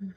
And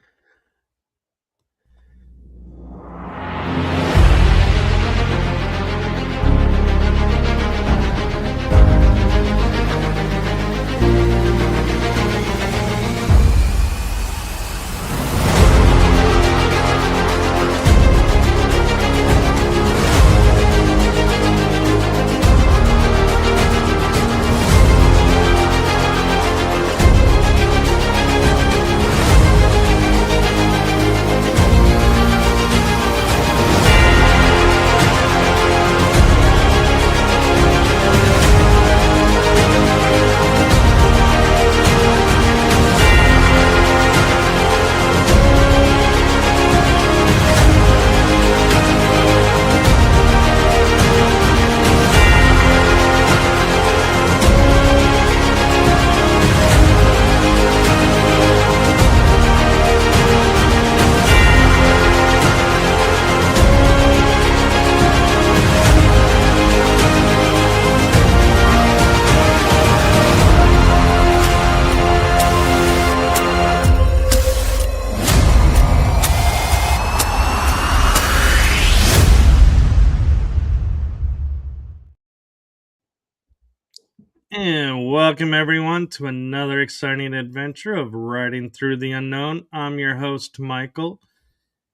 welcome everyone to another exciting adventure of Riding Through the Unknown. I'm your host, Michael.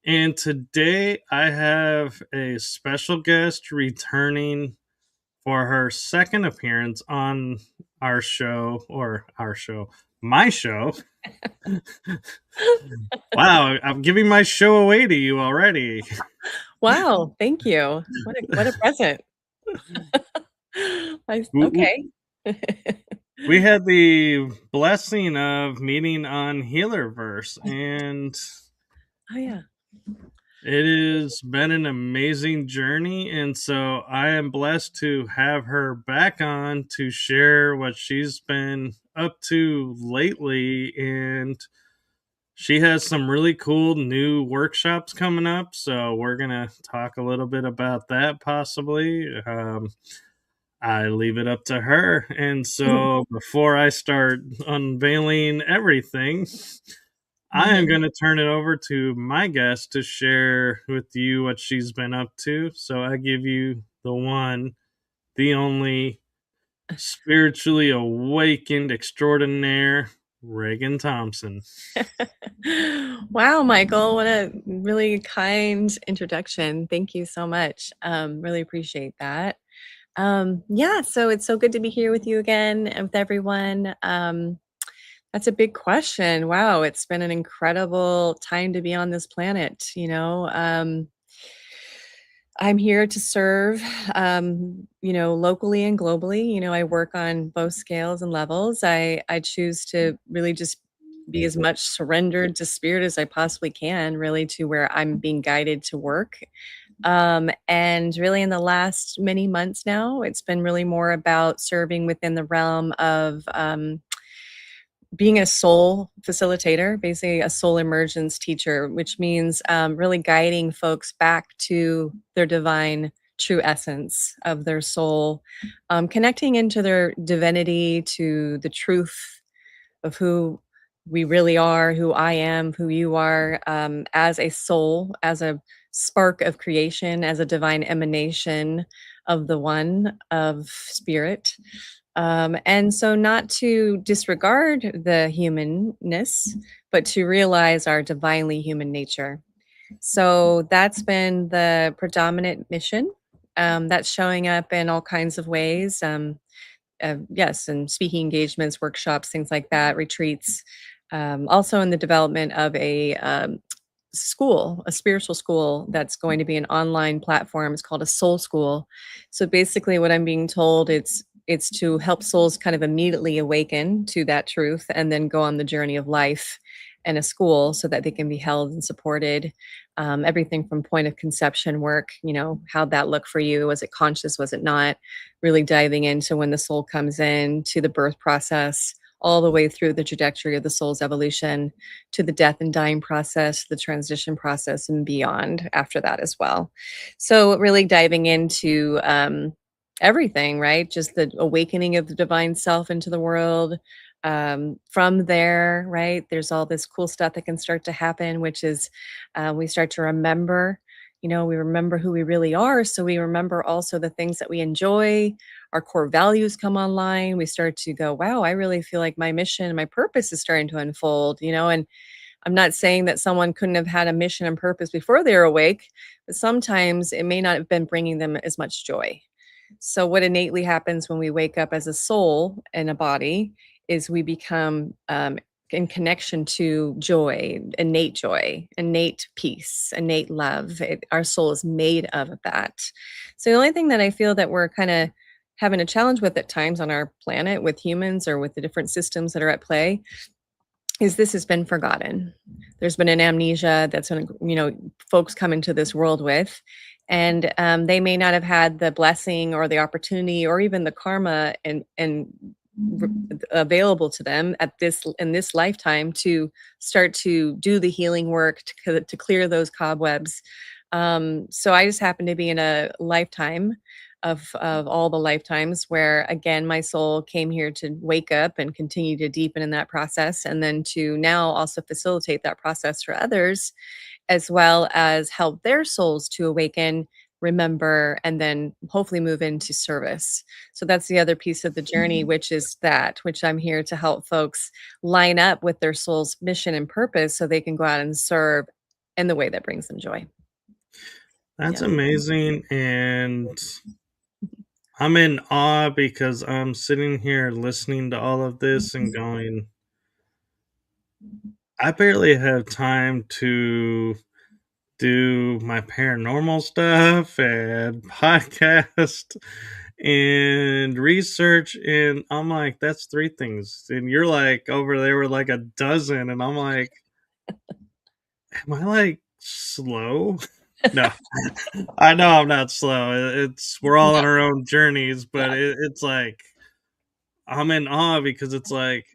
And today I have a special guest returning for her second appearance on my show. Wow, I'm giving my show away to you already. Wow, thank you. What a present. Okay. We had the blessing of meeting on Healerverse, and Oh yeah. it has been an amazing journey, and so I am blessed to have her back on to share what she's been up to lately. And she has some really cool new workshops coming up, so we're going to talk a little bit about that possibly. I leave it up to her. And so before I start unveiling everything, I am going to turn it over to my guest to share with you what she's been up to. So I give you the one, the only spiritually awakened extraordinaire, Ragan Thomson. Wow, Michael, what a really kind introduction. Thank you so much. Really appreciate that. Yeah, so it's so good to be here with you again and with everyone. That's a big question. Wow, it's been an incredible time to be on this planet, I'm here to serve, locally and globally. I work on both scales and levels. I choose to really just be as much surrendered to spirit as I possibly can, really to where I'm being guided to work. And really in the last many months now, it's been really more about serving within the realm of being a soul facilitator, basically a soul emergence teacher, which means really guiding folks back to their divine true essence of their soul, connecting into their divinity, to the truth of who we really are, who I am, who you are, as a soul, as a spark of creation, as a divine emanation of the one, of spirit. And so, not to disregard the humanness, but to realize our divinely human nature. So, that's been the predominant mission. That's showing up in all kinds of ways. Yes, and speaking engagements, workshops, things like that, retreats. Also, in the development of a school, a spiritual school that's going to be an online platform. It's called a soul school. So basically, what I'm being told, it's to help souls kind of immediately awaken to that truth and then go on the journey of life in a school so that they can be held and supported. Everything from point of conception work, how'd that look for you? Was it conscious? Was it not? Really diving into when the soul comes in, to the birth process, all the way through the trajectory of the soul's evolution, to the death and dying process, the transition process, and beyond after that as well. So really diving into everything, right? Just the awakening of the divine self into the world, From there, right, there's all this cool stuff that can start to happen, which is we start to remember, we remember who we really are. So we remember also the things that we enjoy. Our core values come online. We start to go, wow, I really feel like my mission and my purpose is starting to unfold, and I'm not saying that someone couldn't have had a mission and purpose before they were awake, but sometimes it may not have been bringing them as much joy. So, what innately happens when we wake up as a soul in a body is we become in connection to joy, innate peace, innate love. Our soul is made of that. So, the only thing that I feel that we're kind of having a challenge with at times on our planet with humans or with the different systems that are at play is this has been forgotten. There's been an amnesia that's when, folks come into this world with, and they may not have had the blessing or the opportunity or even the karma and r- available to them at this in this lifetime to start to do the healing work to clear those cobwebs. So I just happen to be in a lifetime of all the lifetimes where again my soul came here to wake up and continue to deepen in that process and then to now also facilitate that process for others as well as help their souls to awaken, remember, and then hopefully move into service. So that's the other piece of the journey, which is that which I'm here to help folks line up with their soul's mission and purpose so they can go out and serve in the way that brings them joy. That's Yeah. amazing. And I'm in awe because I'm sitting here listening to all of this and going, I barely have time to do my paranormal stuff and podcast and research. And I'm like, that's three things. And you're like over there with like a dozen. And I'm like, am I like slow? No, I know I'm not slow. It's we're all on our own journeys, but Yeah. it's like I'm in awe because it's like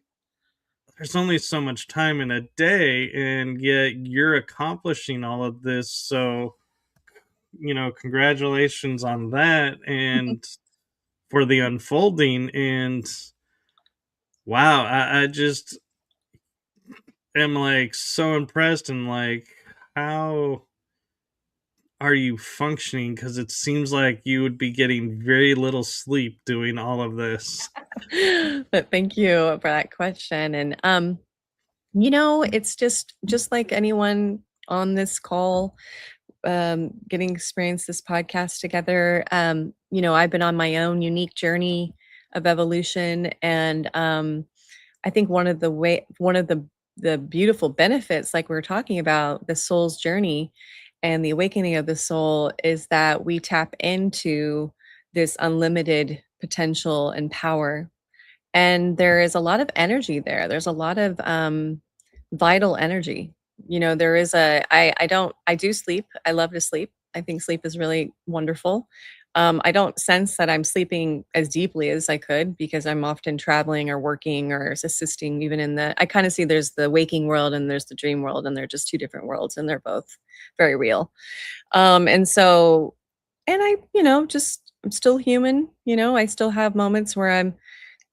there's only so much time in a day, and yet you're accomplishing all of this. So, congratulations on that and for the unfolding. And wow, I just am like so impressed and like, how are you functioning? Because it seems like you would be getting very little sleep doing all of this. But thank you for that question. And it's just like anyone on this call getting experience this podcast together. I've been on my own unique journey of evolution and I think one of the beautiful benefits, like we were talking about, the soul's journey and the awakening of the soul is that we tap into this unlimited potential and power. And there is a lot of energy there. There's a lot of vital energy. There is I do sleep. I love to sleep. I think sleep is really wonderful. I don't sense that I'm sleeping as deeply as I could because I'm often traveling or working or assisting even I kind of see there's the waking world and there's the dream world and they're just two different worlds and they're both very real. And so, and I'm still human, I still have moments where I'm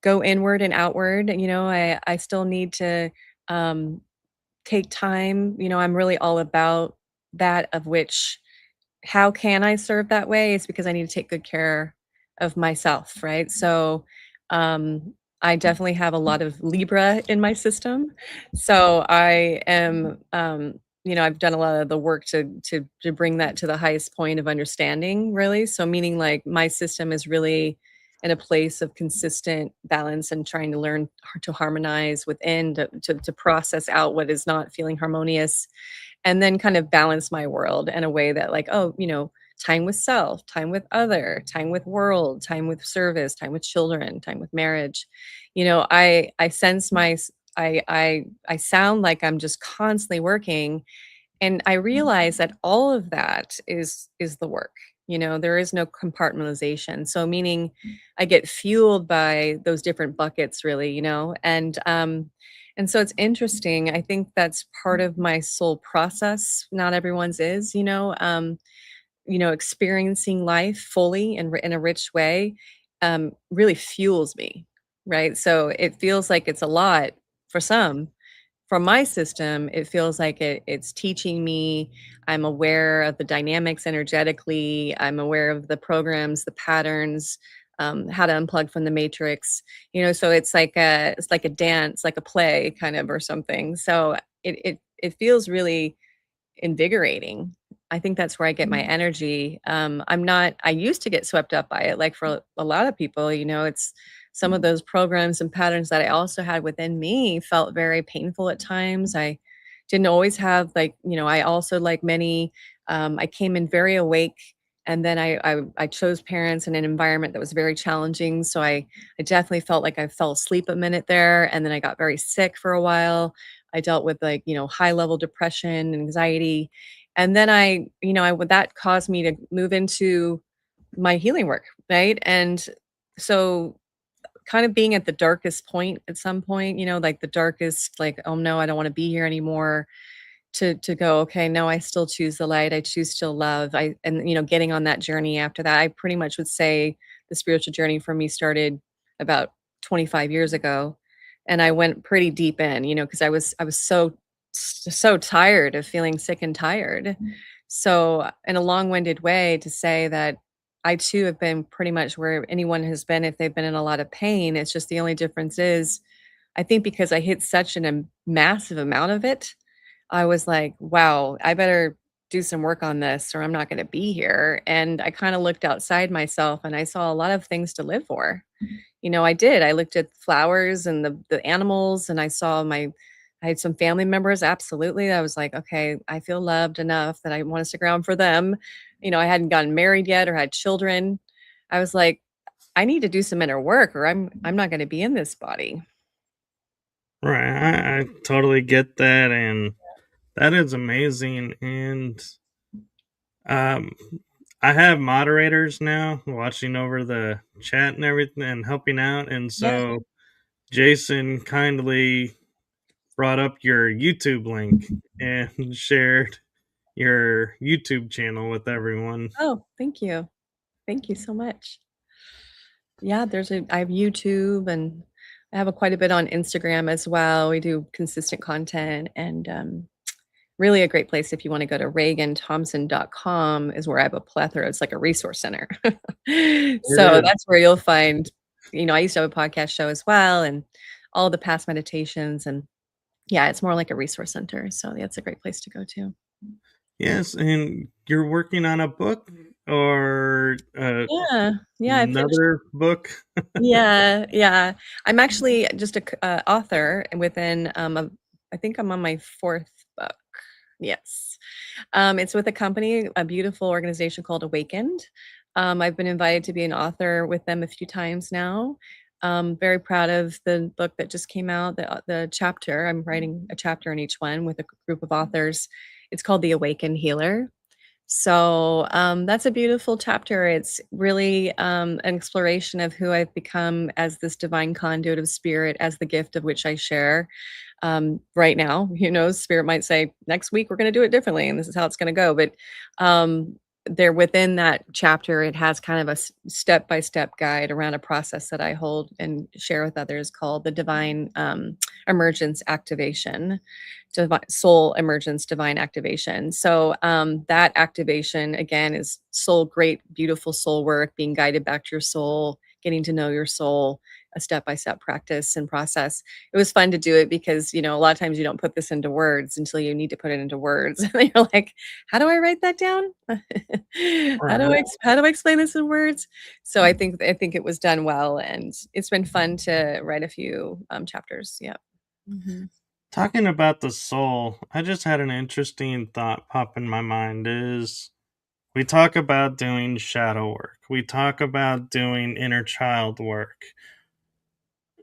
go inward and outward, I still need to, um, take time, I'm really all about that of which how can I serve that way? It's because I need to take good care of myself, right? So, I definitely have a lot of Libra in my system. So I am, I've done a lot of the work to bring that to the highest point of understanding, really. So meaning like my system is really in a place of consistent balance and trying to learn to harmonize within to process out what is not feeling harmonious and then kind of balance my world in a way that like, oh, time with self, time with other, time with world, time with service, time with children, time with marriage. I sense I sound like I'm just constantly working and I realize that all of that is the work. There is no compartmentalization. So meaning I get fueled by those different buckets really, and so it's interesting. I think that's part of my soul process. Not everyone's is, experiencing life fully and in a rich way really fuels me. right? So it feels like it's a lot for some. From my system, it feels like it's teaching me. I'm aware of the dynamics energetically. I'm aware of the programs, the patterns, how to unplug from the matrix. So it's like a dance, like a play, kind of, or something. So it feels really invigorating. I think that's where I get my energy. I used to get swept up by it, like for a lot of people, it's some of those programs and patterns that I also had within me felt very painful at times. I didn't always have, like, I also, like many, I came in very awake, and then I chose parents in an environment that was very challenging. So I definitely felt like I fell asleep a minute there, and then I got very sick for a while. I dealt with, like, high level depression and anxiety. And then that caused me to move into my healing work, right? And so kind of being at the darkest point at some point, like the darkest, like, oh no, I don't want to be here anymore, to go, okay, no, I still choose the light. I choose still love. And getting on that journey after that, I pretty much would say the spiritual journey for me started about 25 years ago. And I went pretty deep in, because I was so tired of feeling sick and tired. So, in a long-winded way, to say that I too have been pretty much where anyone has been if they've been in a lot of pain. It's just the only difference is, I think, because I hit such a massive amount of it, I was like, "Wow, I better do some work on this or I'm not gonna be here." And I kinda looked outside myself and I saw a lot of things to live for. I did. I looked at flowers and the animals, and I had some family members, absolutely. I was like, "Okay, I feel loved enough that I wanna stick around for them." I hadn't gotten married yet or had children. I was like, "I need to do some inner work or I'm not gonna be in this body." Right. I totally get that. And that is amazing. And um, I have moderators now watching over the chat and everything and helping out. And Yeah. so Jason kindly brought up your YouTube link and shared your YouTube channel with everyone. Oh, thank you. Thank you so much. Yeah, I have YouTube, and I have quite a bit on Instagram as well. We do consistent content, and really a great place if you want to go to raganthomson.com is where I have a plethora. It's like a resource center. So It is. that's where you'll find, I used to have a podcast show as well, and all the past meditations, and yeah, it's more like a resource center. So yeah, it's a great place to go to. Yes, and you're working on a book or Yeah. Yeah, I finished. another book? Yeah, yeah. I'm actually just a author within, I think I'm on my 4th book. Yes. It's with a company, a beautiful organization called Awakened. I've been invited to be an author with them a few times now. Very proud of the book that just came out, the chapter. I'm writing a chapter in each one with a group of authors. It's called The Awakened Healer. So, that's a beautiful chapter. It's really, an exploration of who I've become as this divine conduit of spirit, as the gift of which I share. Right now, spirit might say, next week, we're going to do it differently, and this is how it's going to go. But there within that chapter, it has kind of a step by step guide around a process that I hold and share with others called the divine emergence activation, soul emergence, divine activation. So that activation again is soul, great, beautiful soul work, being guided back to your soul, getting to know your soul, a step-by-step practice and process. It was fun to do it because a lot of times you don't put this into words until you need to put it into words. And you're like, how do I write that down? Right. How do I explain this in words? So I think it was done well, and it's been fun to write a few chapters. Yeah. Mhm. Talking about the soul, I just had an interesting thought pop in my mind is we talk about doing shadow work. We talk about doing inner child work.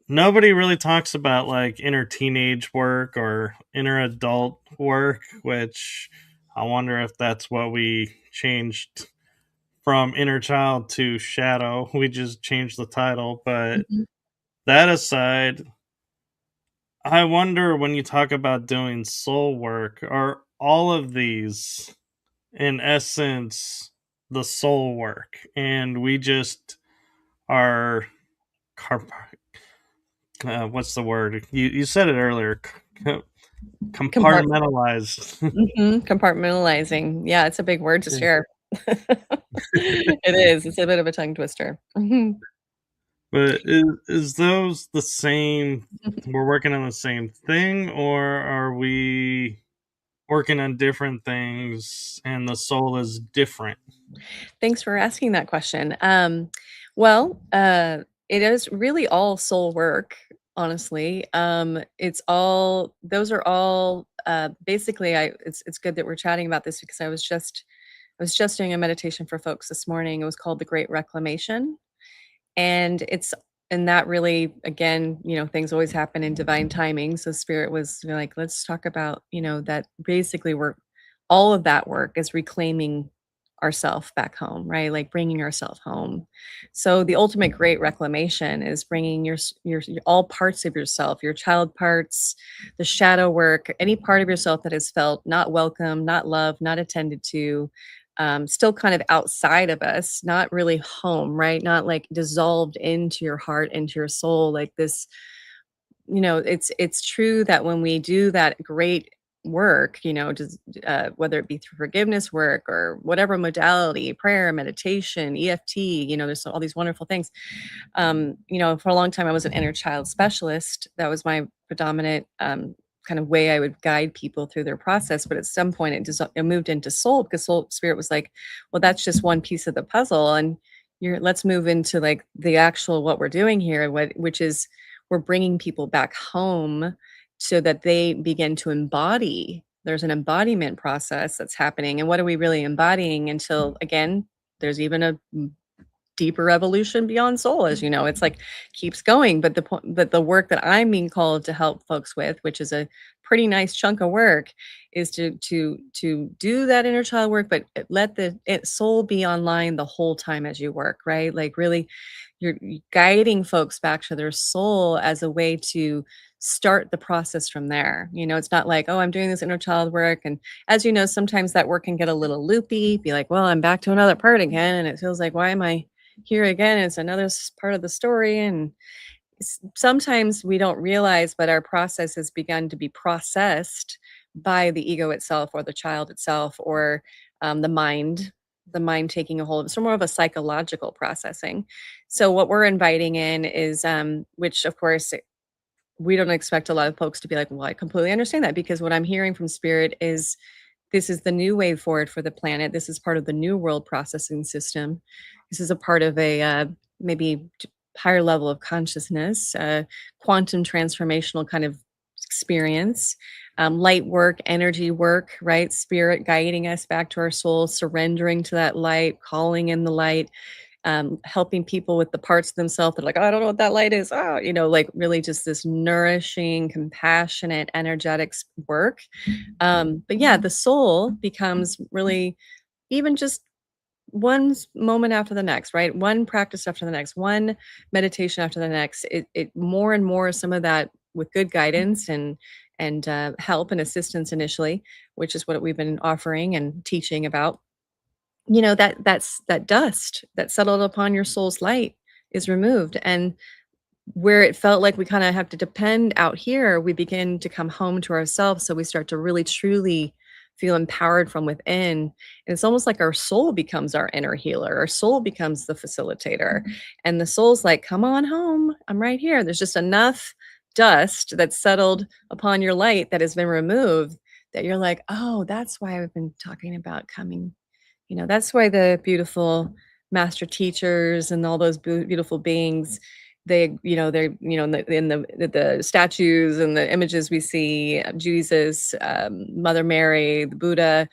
Nobody really talks about like inner teenage work or inner adult work, which I wonder if that's what we changed from inner child to shadow. We just changed the title. But Mhm. that aside, I wonder when you talk about doing soul work, are all of these in essence the soul work? And we just are car- what's the word? You said it earlier. Compart Compartmentalized. compartmentalizing. Yeah, it's a big word to Yeah. share. It is, it's a bit of a tongue twister. Mhm. But is those the same? We're working on the same thing, or are we working on different things and the soul is different? Thanks for asking that question. Well, it is really all soul work, honestly. It's all those are all basically. It's good that we're chatting about this because I was just doing a meditation for folks this morning. It was called the Great Reclamation, and that really, again, things always happen in divine timing. So spirit was like, let's talk about, that basically work, all of that work is reclaiming ourself back home, right? Like bringing ourself home. So the ultimate great reclamation is bringing your all parts of yourself, your child parts, the shadow work, any part of yourself that has felt not welcome, not loved, not attended to, still kind of outside of us, not really home, right? Not like dissolved into your heart, into your soul, like this. It's true that when we do that great work, just whether it be through forgiveness work or whatever modality, prayer, meditation, EFT, there's all these wonderful things. For a long time, I was an inner child specialist. That was my predominant kind of way I would guide people through their process. But at some point, it moved into soul because soul spirit was like, well, that's just one piece of the puzzle, and let's move into like the actual what we're doing here, which is we're bringing people back home so that they begin to embody. There's an embodiment process that's happening, and what are we really embodying until again? There's even a deeper evolution beyond soul, as you know. It's like keeps going, but the work that I'm being called to help folks with, which is a pretty nice chunk of work, is to do that inner child work, but let the soul be online the whole time as you work, right? Like really, you're guiding folks back to their soul as a way to start the process from there. It's not like, oh, I'm doing this inner child work, and as you know, sometimes that work can get a little loopy. Be like, well, I'm back to another part again, and it feels like, why am I here again? It's another part of the story. And sometimes we don't realize, but our process has begun to be processed by the ego itself or the child itself or the mind taking a hold of it. So more of a psychological processing. So what we're inviting in is, which of course we don't expect a lot of folks to be like, well, I completely understand that, because what I'm hearing from spirit is this is the new way forward for the planet. This is part of the new world processing system. This is a part of a maybe higher level of consciousness, quantum transformational kind of experience, light work, energy work, right? Spirit guiding us back to our soul, surrendering to that light, calling in the light, helping people with the parts of themselves that are like, oh, I don't know what that light is. Oh, like really just this nourishing, compassionate, energetic work. But yeah, the soul becomes really even just moment after the next, right? One practice after the next, one meditation after the next. It more and more some of that with good guidance and help and assistance initially, which is what we've been offering and teaching about. That dust that settled upon your soul's light is removed, and where it felt like we kind of have to depend out here, we begin to come home to ourselves. So we start to really truly feel empowered from within. And it's almost like our soul becomes our inner healer. Our soul becomes the facilitator. And the soul's like, come on home. I'm right here. There's just enough dust that's settled upon your light that has been removed that you're like, oh, that's why I've been talking about coming. That's why the beautiful master teachers and all those beautiful beings, they're in the statues and the images we see of Jesus, Mother Mary, the Buddha.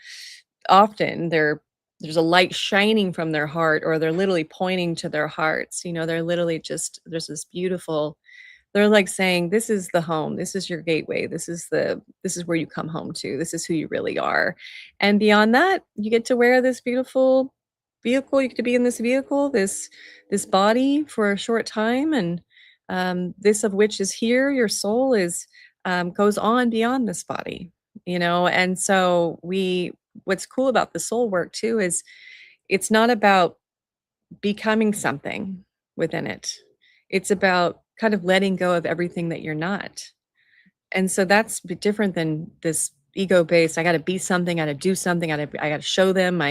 Often there's a light shining from their heart, or they're literally pointing to their hearts. They're literally just there's this beautiful. They're like saying, "This is the home. This is your gateway. This is where you come home to. This is who you really are." And beyond that, you get to wear this beautiful vehicle. You get to be in this vehicle, this body for a short time, and this of which is here. Your soul is goes on beyond this body. And so what's cool about the soul work too is it's not about becoming something within it. It's about kind of letting go of everything that you're not. And so that's different than this ego-based, I gotta be something, I gotta do something, I gotta show them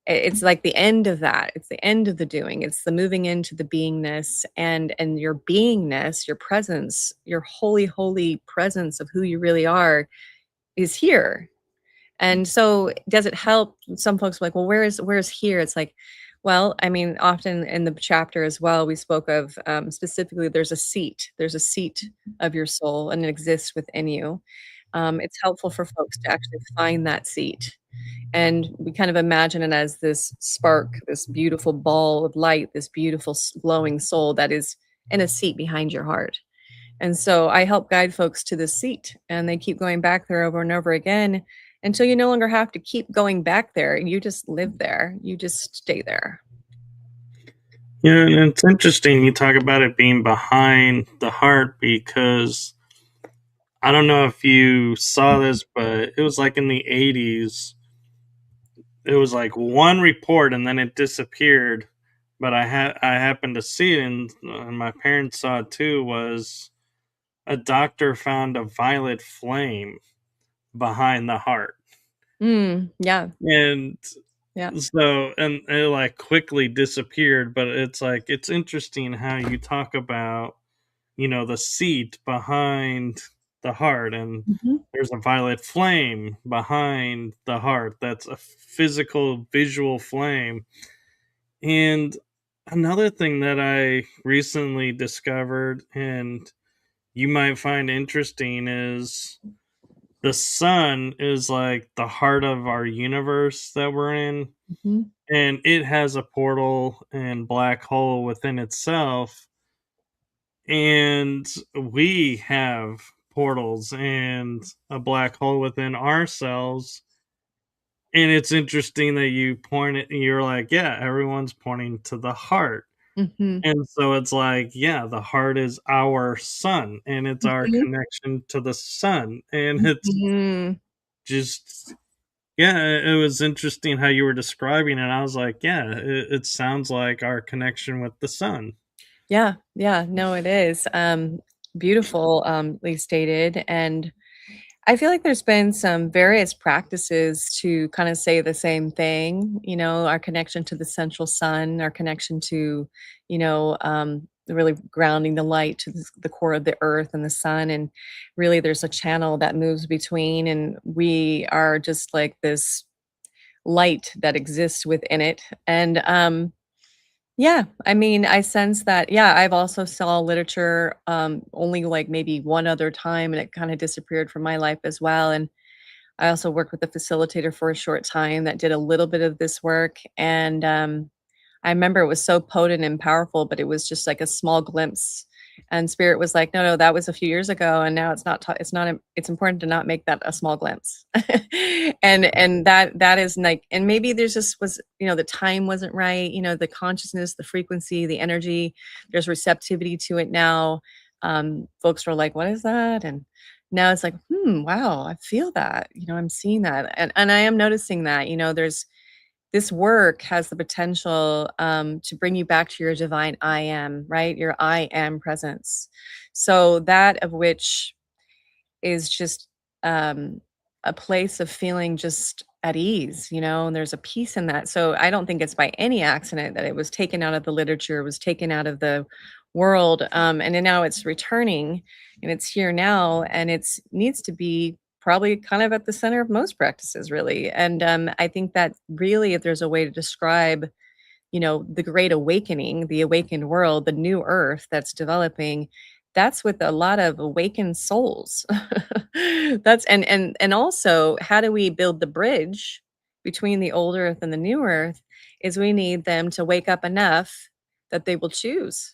it's like the end of that. It's the end of the doing. It's the moving into the beingness and your beingness, your presence, your holy, holy presence of who you really are is here. And so does it help? Some folks are like, well, where's here? It's like, well, I mean, often in the chapter as well, we spoke of specifically there's a seat of your soul and it exists within you. It's helpful for folks to actually find that seat. And we kind of imagine it as this spark, this beautiful ball of light, this beautiful glowing soul that is in a seat behind your heart. And so I help guide folks to this seat and they keep going back there over and over again until you no longer have to keep going back there. You just live there. You just stay there. Yeah, and it's interesting you talk about it being behind the heart because I don't know if you saw this, but it was like in the 80s. It was like one report and then it disappeared. But I happened to see it, and my parents saw it too. Was a doctor found a violet flame behind the heart, Yeah. and Yeah. so and it like quickly disappeared. But it's like it's interesting how you talk about the seat behind the heart, and Mhm. there's a violet flame behind the heart that's a physical visual flame. And another thing that I recently discovered and you might find interesting is the sun is like the heart of our universe that we're in, Mhm. and it has a portal and black hole within itself, and we have portals and a black hole within ourselves. And it's interesting that you're like, yeah, everyone's pointing to the heart. Mhm. And so it's like, yeah, the heart is our sun and it's our Mhm. connection to the sun. And it's Mhm. just, yeah, it was interesting how you were describing it. I was like, yeah, it sounds like our connection with the sun. Yeah. Yeah. No, it is. Beautiful, stated. And I feel like there's been some various practices to kind of say the same thing, our connection to the central sun, our connection to, really grounding the light to the core of the earth and the sun. And really, there's a channel that moves between, and we are just like this light that exists within it. And yeah, I mean, I sense that yeah, I've also saw literature, only, like, maybe one other time, and it kinda disappeared from my life as well, and I also worked with a facilitator for a short time that did a little bit of this work, and, I remember it was so potent and powerful, but it was just like a small glimpse, and spirit was like, "No, no, that was a few years ago, and now it's not it's important to not make that a small glimpse." And that is like and maybe there's just was the time wasn't right, the consciousness, the frequency, the energy, there's receptivity to it now. Folks were like, "What is that?" And now it's like, wow, I feel that, I'm seeing that, and I am noticing that, there's this work has the potential, to bring you back to your divine I am, right? Your I am presence. So that of which is just, um, a place of feeling just at ease, and there's a peace in that. So I don't think it's by any accident that it was taken out of the literature, was taken out of the world, and then now it's returning, and it's here now, and it's needs to be probably kind of at the center of most practices, really. And I think that really, if there's a way to describe the great awakening, the awakened world, the new earth that's developing, that's with a lot of awakened souls. That's and also how do we build the bridge between the old earth and the new earth is we need them to wake up enough that they will choose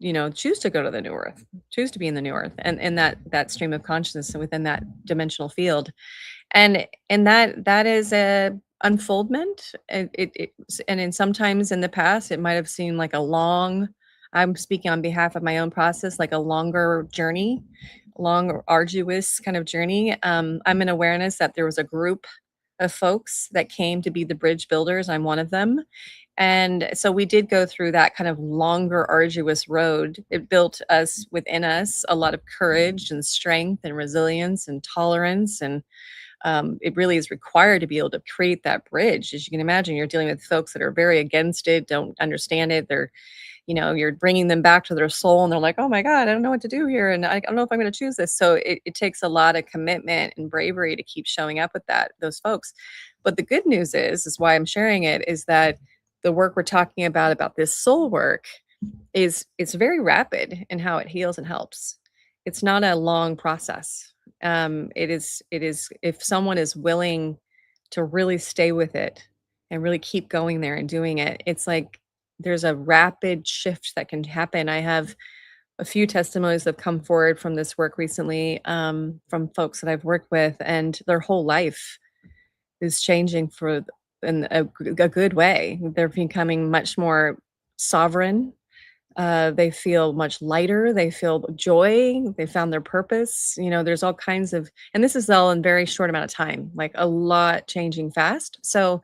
to go to the new earth, choose to be in the new earth and that stream of consciousness and within that dimensional field. And that is a unfoldment, and and in sometimes in the past, it might have seemed like a long I'm speaking on behalf of my own process, like a longer journey, long, arduous kind of journey. I'm in awareness that there was a group of folks that came to be the bridge builders. I'm one of them. And so we did go through that kind of longer, arduous road. It built us within us a lot of courage and strength and resilience and tolerance. And it really is required to be able to create that bridge. As you can imagine, you're dealing with folks that are very against it, don't understand it. You're bringing them back to their soul and they're like, oh my God, I don't know what to do here. And I don't know if I'm going to choose this. So it takes a lot of commitment and bravery to keep showing up with those folks. But the good news is why I'm sharing it, is that the work we're talking about this soul work is it's very rapid in how it heals and helps. It's not a long process. It is if someone is willing to really stay with it and really keep going there and doing it, it's like there's a rapid shift that can happen. I have a few testimonies that have come forward from this work recently, from folks that I've worked with, and their whole life is changing in a good way. They're becoming much more sovereign. They feel much lighter. They feel joy. They found their purpose. There's all kinds of, and this is all in very short amount of time, like a lot changing fast. So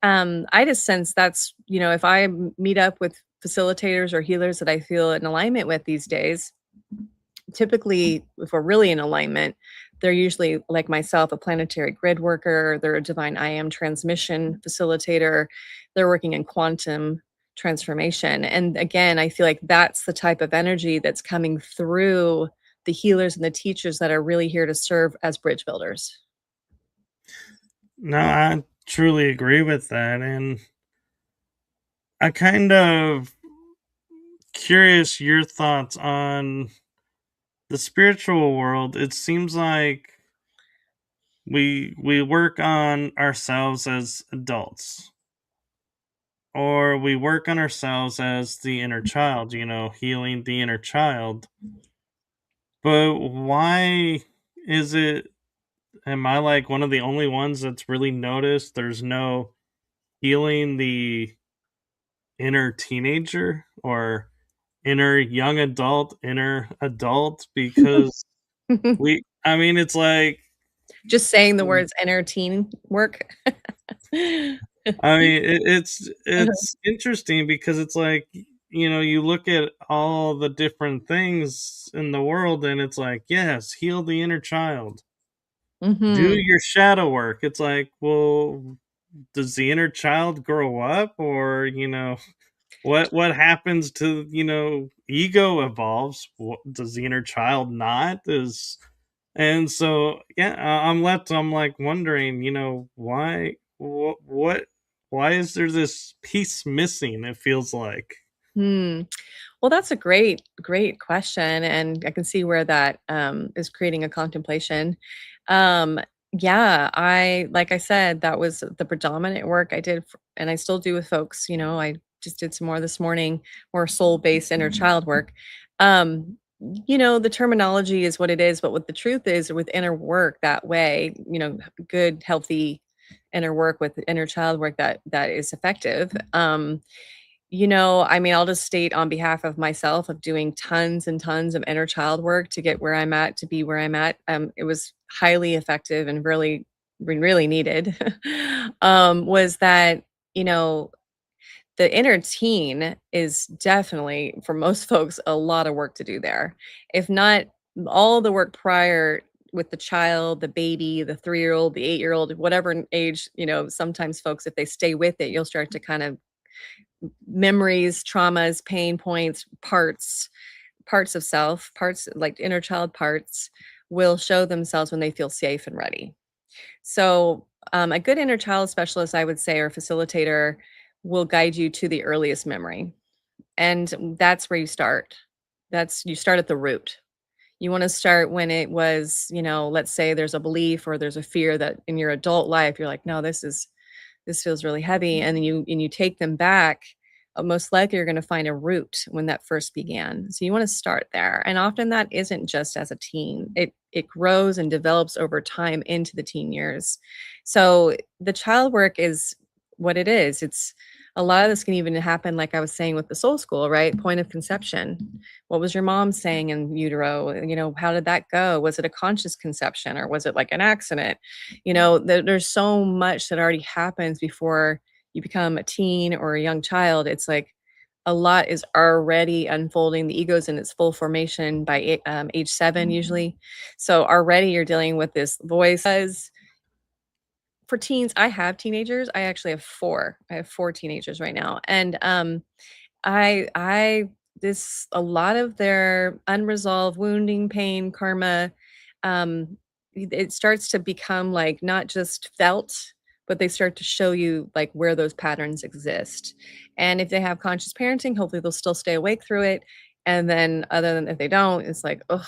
I just sense that's, if I meet up with facilitators or healers that I feel in alignment with these days, typically, if we're really in alignment, they're usually like myself, a planetary grid worker, they're a divine I am transmission facilitator, they're working in quantum transformation. And again, I feel like that's the type of energy that's coming through the healers and the teachers that are really here to serve as bridge builders. No, I truly agree with that. And I kind of curious your thoughts on the spiritual world. It seems like we work on ourselves as adults, or we work on ourselves as the inner child, healing the inner child. But why is it, am I like one of the only ones that's really noticed there's no healing the inner teenager or inner young adult, inner adult? Because I mean, it's like, Just saying the words inner teen work. I mean, it's interesting because it's like, you look at all the different things in the world and it's like, yes, heal the inner child. Do Mhm. your shadow work. It's like, well, does the inner child grow up, or, what happens to, ego evolves. Does the inner child not? Is And so, yeah, I'm like wondering, why is there this piece missing, it feels like. Hmm. Well, that's a great, great question, and I can see where that is creating a contemplation. Um, yeah, like I said, that was the predominant work I did, and I still do with folks. I just did some more this morning, more soul-based inner child work. Um, the terminology is what it is, but what the truth is, with inner work that way, good, healthy inner work with inner child work that is effective. I mean, I'll just state on behalf of myself of doing tons and tons of inner child work to get where I'm at, to be where I'm at. It was highly effective and really, really needed. Was that, you know, the inner teen is definitely, for most folks, a lot of work to do there. If not all the work prior with the child, the baby, the 3-year-old, the 8-year-old, whatever age, sometimes folks, if they stay with it, you'll start to kind of memories, traumas, pain points, parts of self, parts like inner child parts will show themselves when they feel safe and ready. So, a good inner child specialist, I would say, or facilitator will guide you to the earliest memory. And that's where you start. You start at the root. You want to start when it was, let's say there's a belief or there's a fear that in your adult life, you're like, no, this feels really heavy, and then you take them back. Most likely you're going to find a root when that first began, so you want to start there. And often that isn't just as a teen, it grows and develops over time into the teen years. So the child work is what it is. It's a lot of this can even happen, like I was saying, with the soul school, right? Point of conception. What was your mom saying in utero? How did that go? Was it a conscious conception, or was it like an accident? There's so much that already happens before you become a teen or a young child, it's like a lot is already unfolding. The ego's in its full formation by age 7 usually. So already you're dealing with this voice. As for teens, I have teenagers. I actually have 4. I have 4 teenagers right now, and, I this a lot of their unresolved wounding, pain, karma, um, it starts to become, like, not just felt, but they start to show you, like, where those patterns exist, and if they have conscious parenting, hopefully they'll still stay awake through it, and then other than if they don't, it's like, ugh,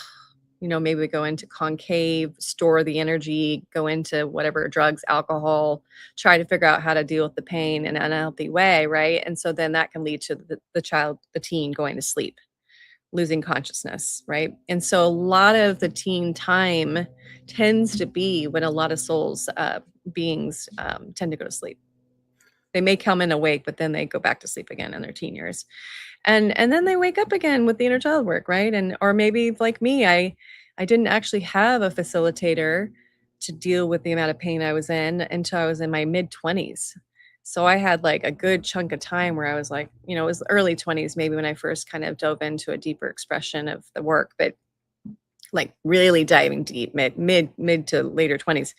maybe we go into concave, store the energy, go into whatever drugs, alcohol, try to figure out how to deal with the pain in an unhealthy way, right? And so then that can lead to the child, the teen going to sleep, losing consciousness, right? And so a lot of the teen time tends to be when a lot of souls, beings tend to go to sleep. They may come in awake, but then they go back to sleep again in their teen years. And then they wake up again with the inner child work, right? And or maybe like me, I didn't actually have a facilitator to deal with the amount of pain I was in until I was in my mid 20s. So I had like a good chunk of time where I was like, it was early 20s maybe when I first kind of dove into a deeper expression of the work, but like really diving deep mid to later 20s.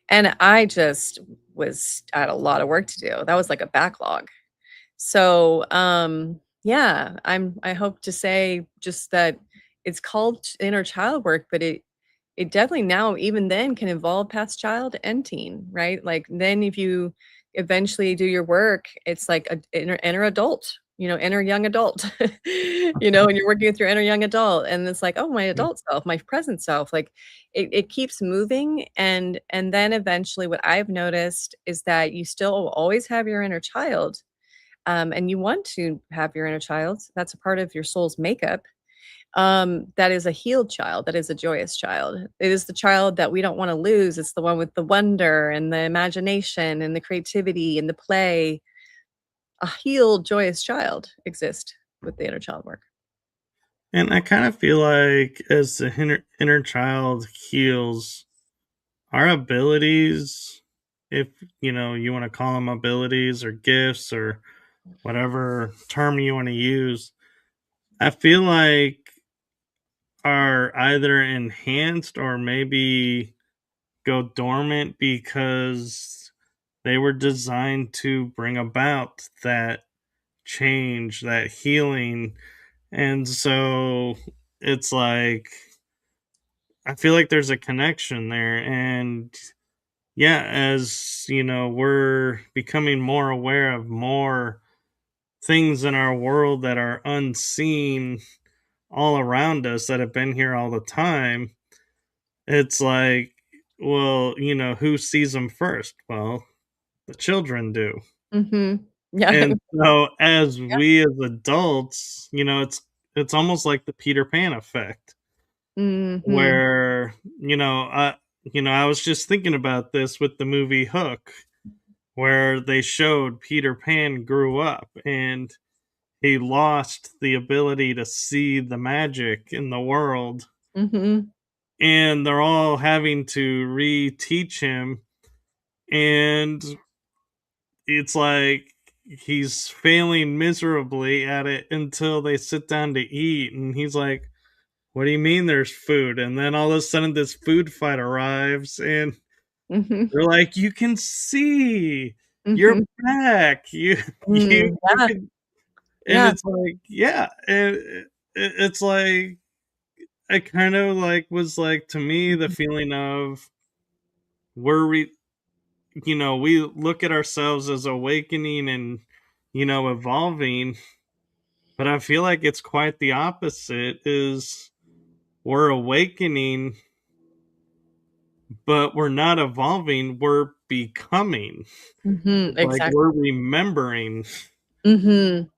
And I just was I had a lot of work to do. That was like a backlog. So, yeah, I hope to say just that it's called inner child work, but it definitely now even then can evolve past child and teen, right? Like then if you eventually do your work, it's like a inner adult, inner young adult. And you're working with your inner young adult and it's like, oh, my adult self, my present self, like it keeps moving and then eventually what I've noticed is that you still will always have your inner child, and you want to have your inner child, that's a part of your soul's makeup. That is a healed child, that is a joyous child. It is the child that we don't want to lose. It's the one with the wonder and the imagination and the creativity and the play. A healed, joyous child exists with the inner child work. And I kind of feel like as the inner child heals, our abilities, if you want to call them abilities or gifts or whatever term you want to use, I feel like are either enhanced or maybe go dormant because they were designed to bring about that change, that healing. And so it's like, I feel like there's a connection there. And yeah, as we're becoming more aware of more things in our world that are unseen all around us that have been here all the time. It's like, well, who sees them first? Well, the children do. Mhm. Yeah. And so as Yeah. we as adults, it's almost like the Peter Pan effect Mhm. where, I was just thinking about this with the movie Hook, where they showed Peter Pan grew up and he lost the ability to see the magic in the world, Mhm. and they're all having to reteach him, and it's like he's failing miserably at it until they sit down to eat, and he's like, what do you mean there's food? And then all of a sudden this food fight arrives and Mhm. they're like, you can see, you're Mhm. back, you Mm, you yeah, can. And yeah. it's like, yeah, and it's like I kind of like was like, to me the Mhm. feeling of we're we look at ourselves as awakening and evolving, but I feel like it's quite the opposite, is we're awakening but we're not evolving, we're becoming. Mhm, It's like exactly. we're remembering. Mhm.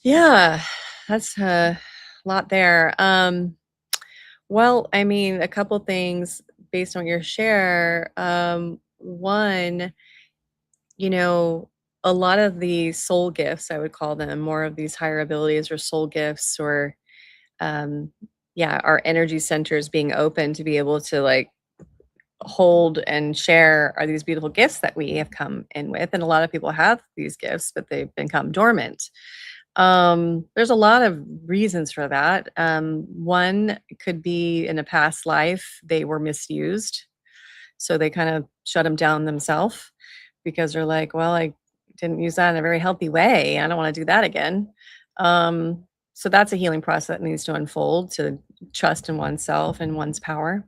Yeah, that's a lot there. Well, I mean, a couple things based on your share. One, you know, a lot of the soul gifts, I would call them, more of these higher abilities or soul gifts or um yeah, our energy centers being open to be able to like hold and share are these beautiful gifts that we have come in with. And a lot of people have these gifts, but they've become dormant. There's a lot of reasons for that. One could be in a past life, they were misused. So they kind of shut them down themselves because they're like, well, I didn't use that in a very healthy way. I don't want to do that again. So that's a healing process that needs to unfold to trust in oneself and one's power.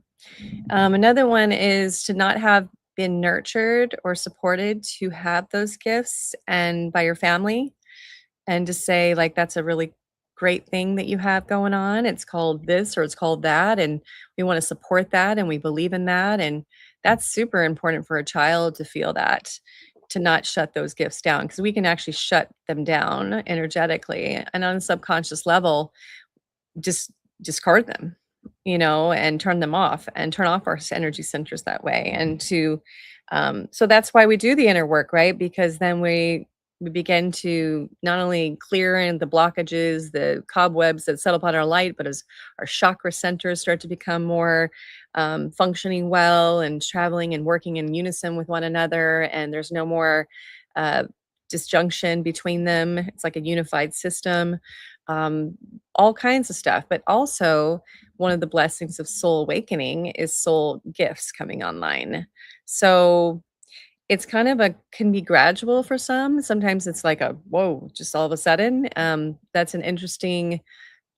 Another one is to not have been nurtured or supported to have those gifts and by your family, and to say like that's a really great thing that you have going on. It's called this or it's called that, and we want to support that and we believe in that, and that's super important for a child to feel that, to not shut those gifts down because we can actually shut them down energetically and on a subconscious level just discard them, and turn them off and turn off our energy centers that way. And to so that's why we do the inner work, right? Because then we begin to not only clear in the blockages, the cobwebs that settle upon our light, but as our chakra centers start to become more functioning well and traveling and working in unison with one another, and there's no more uh, disjunction between them. It's like a unified system. Um, all kinds of stuff. But also, one of the blessings of soul awakening is soul gifts coming online. So it's kind of a can be gradual for some. Sometimes it's like a whoa, just all of a sudden. That's an interesting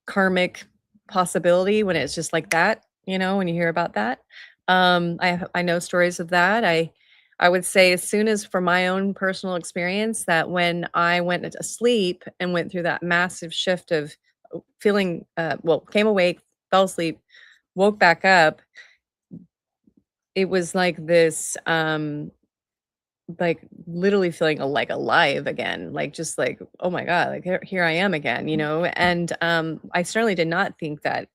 karmic possibility when it's just like that, when you hear about that. I know stories of that. I would say as soon as for my own personal experience that when I went to sleep and went through that massive shift of feeling came awake, fell asleep, woke back up, it was like this like literally feeling like alive again, like just like, oh my God, like here I am again, and I certainly did not think that.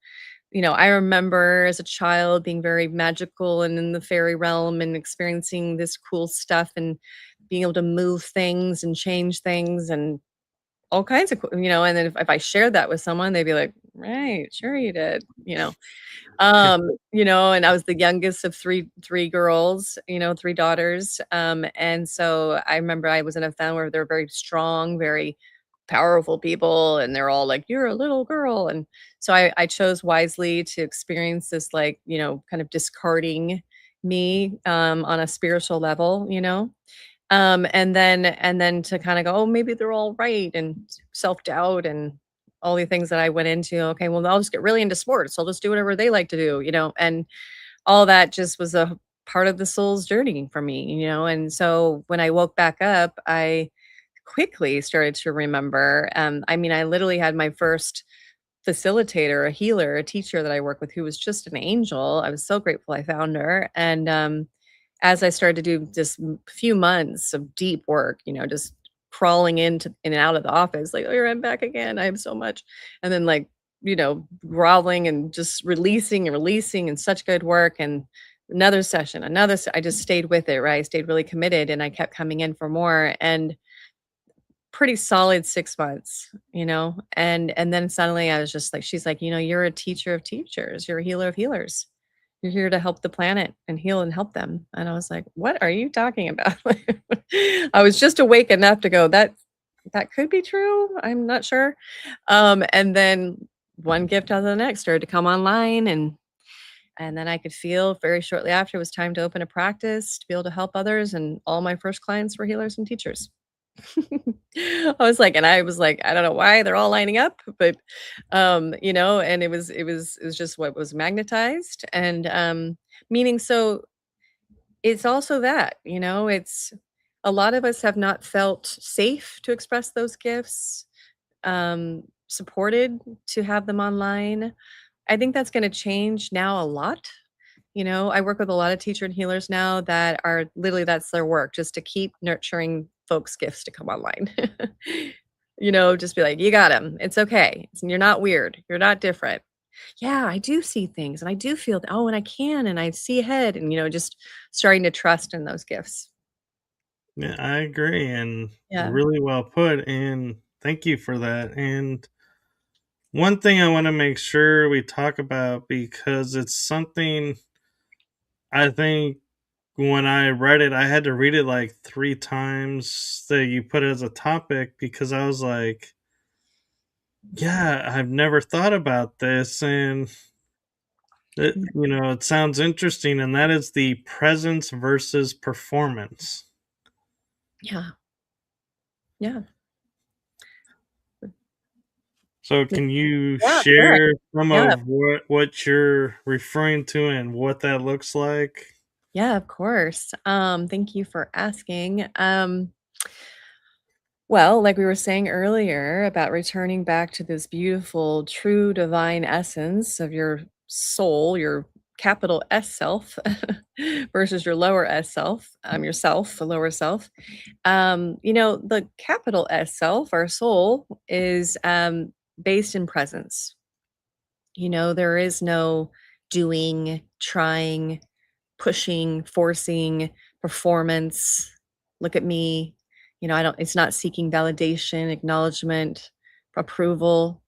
I remember as a child being very magical and in the fairy realm and experiencing this cool stuff and being able to move things and change things and all kinds of and then if I shared that with someone, they'd be like, right, sure you did, and I was the youngest of three girls, three daughters. And so I remember I was in a family where they're very strong, very powerful people, and they're all like, "You're a little girl." And so I chose wisely to experience this, like, kind of discarding me on a spiritual level, and then to kind of go, oh, maybe they're all right, and self-doubt and all the things that I went into. Okay, well, I'll just get really into sports. I'll just do whatever they like to do, and all that just was a part of the soul's journey for me, and so when I woke back up, I quickly started to remember. I mean, I literally had my first facilitator, a healer, a teacher that I work with who was just an angel. I was so grateful I found her. And as I started to do just few months of deep work, just crawling into in and out of the office, like, oh, here I'm back again. I have so much. And then like, groveling and just releasing and such good work. And another session, I just stayed with it, right? I stayed really committed and I kept coming in for more. And pretty solid 6 months, and then suddenly I was just like she's like, "You're a teacher of teachers. You're a healer of healers. You're here to help the planet and heal and help them." And I was like, "What are you talking about?" I was just awake enough to go, "That could be true. I'm not sure." And then one gift after the next started to come online, and then I could feel very shortly after it was time to open a practice to be able to help others, and all my first clients were healers and teachers. I was like, I don't know why they're all lining up, but and it was just what was magnetized and meaning so it's also that, it's a lot of us have not felt safe to express those gifts, supported to have them online. I think that's going to change now a lot. I work with a lot of teacher and healers now that are literally that's their work, just to keep nurturing folks' gifts to come online. Just be like, you got them. It's okay. You're not weird. You're not different. Yeah, I do see things and I do feel, oh, and I can, and I see ahead, and, just starting to trust in those gifts. Yeah, I agree, and Yeah. really well put, and thank you for that. And one thing I want to make sure we talk about because it's something I think when I read it, I had to read it like 3 times that you put it as a topic because I was like, "Yeah, I've never thought about this," and it sounds interesting, and that is the presence versus performance. Yeah. Yeah. So can you Yeah, sure. share some Yeah. of what you're referring to and what that looks like? Yeah, of course. Thank you for asking. Well, like we were saying earlier about returning back to this beautiful, true divine essence of your soul, your capital S self versus your lower S self, yourself, the lower self. The capital S self, our soul, is based in presence. There is no doing, trying, pushing, forcing, performance. Look at me. I don't, it's not seeking validation, acknowledgement, approval.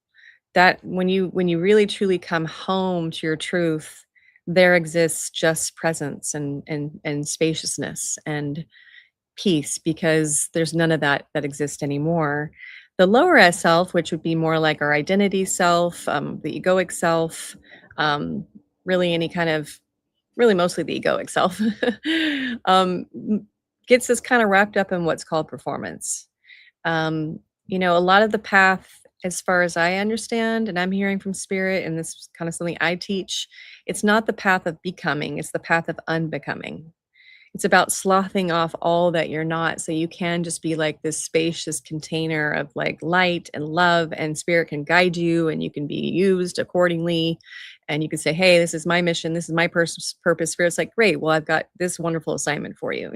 That when you really truly come home to your truth, there exists just presence and spaciousness and peace, because there's none of that exists anymore. The lower S self, which would be more like our identity self, the egoic self, um, really any kind of really mostly the egoic self, m gets us kinda wrapped up in what's called performance. A lot of the path, as far as I understand, and I'm hearing from spirit, and this is kinda something I teach, it's not the path of becoming, it's the path of unbecoming. It's about sloughing off all that you're not, so you can just be like this spacious container of like light and love, and spirit can guide you and you can be used accordingly. And you can say, hey, this is my mission, this is my purpose. Spirit's like, great, well, I've got this wonderful assignment for you.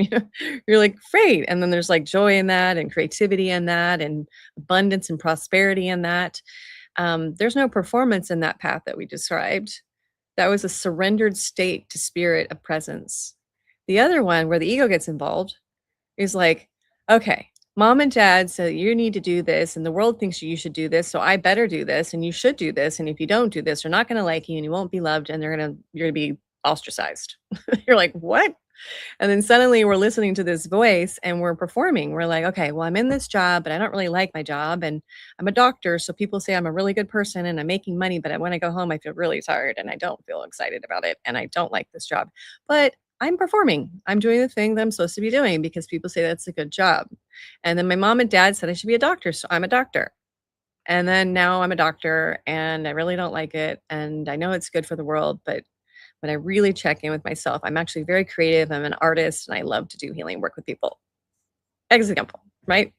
You're like, great. And then there's like joy in that, and creativity in that, and abundance and prosperity in that. There's no performance in that path that we described. That was a surrendered state to spirit of presence. The other one, where the ego gets involved, is like, okay, mom and dad said you need to do this, and the world thinks you should do this, so I better do this, and you should do this. And if you don't do this, they're not going to like you, and you won't be loved, and you're going to be ostracized. You're like, what? And then suddenly we're listening to this voice and we're performing. We're like, okay, well, I'm in this job, but I don't really like my job. And I'm a doctor. So people say I'm a really good person and I'm making money. But when I go home, I feel really tired and I don't feel excited about it. And I don't like this job. But I'm performing. I'm doing the thing that I'm supposed to be doing because people say that's a good job. And then my mom and dad said I should be a doctor. So I'm a doctor. And then now I'm a doctor and I really don't like it. And I know it's good for the world, but when I really check in with myself, I'm actually very creative. I'm an artist and I love to do healing work with people. Example, right?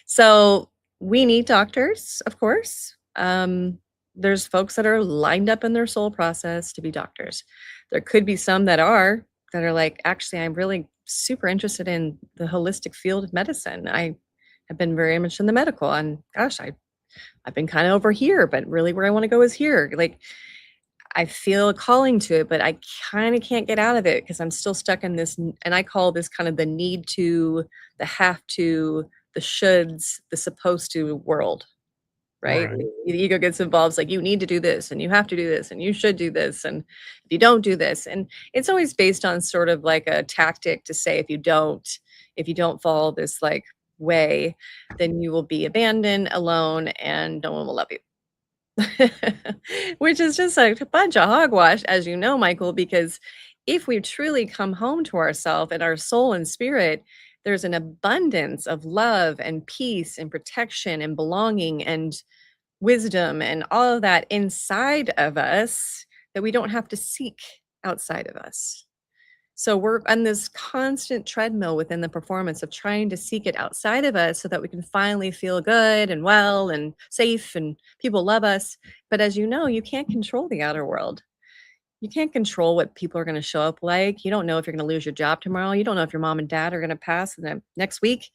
So we need doctors, of course. There's folks that are lined up in their soul process to be doctors. There could be some that are like, actually, I'm really super interested in the holistic field of medicine. I have been very much in the medical, and gosh, I've been kind of over here, but really where I want to go is here. Like, I feel a calling to it, but I kinda can't get out of it because I'm still stuck in this n and I call this kind of the need to, the have to, the shoulds, the supposed to world, right? Right, The ego gets involved, it's like, "You need to do this, and you have to do this, and you should do this, and if you don't do this," and it's always based on sort of like a tactic to say if you don't follow this, like, way, then you will be abandoned, alone, and no one will love you. Which is just like a bunch of hogwash, as you know, Michael, because if we truly come home to ourself and our soul and spirit, there's an abundance of love and peace and protection and belonging and wisdom and all of that inside of us that we don't have to seek outside of us. So we're on this constant treadmill within the performance of trying to seek it outside of us so that we can finally feel good and well and safe and people love us. But as you know, you can't control the outer world. You can't control what people are going to show up like. You don't know if you're going to lose your job tomorrow. You don't know if your mom and dad are going to pass in the next week.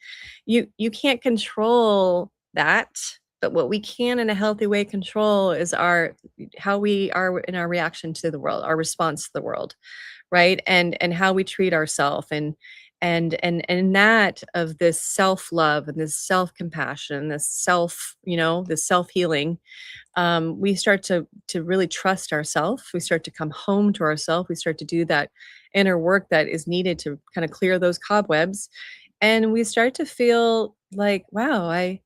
You can't control that. But what we can in a healthy way control is our how we are in our reaction to the world, our response to the world, right? And how we treat ourselves, And that of this self-love and this self-compassion, this self, this self-healing, we start to really trust ourself. We start to come home to ourself. We start to do that inner work that is needed to kind of clear those cobwebs. And we start to feel like, wow, I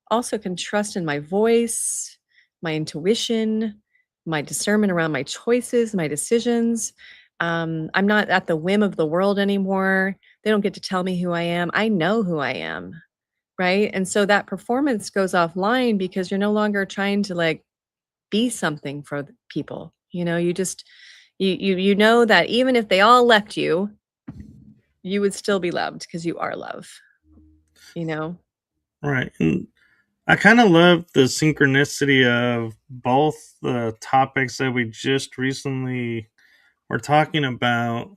also can trust in my voice, my intuition, my discernment around my choices, my decisions. I'm not at the whim of the world anymore. They don't get to tell me who I am. I know who I am. Right. And so that performance goes offline because you're no longer trying to like be something for the people. You just you know that even if they all left you, you would still be loved because you are love, you know? Right. And I kind of love the synchronicity of both the topics that we just recently were talking about.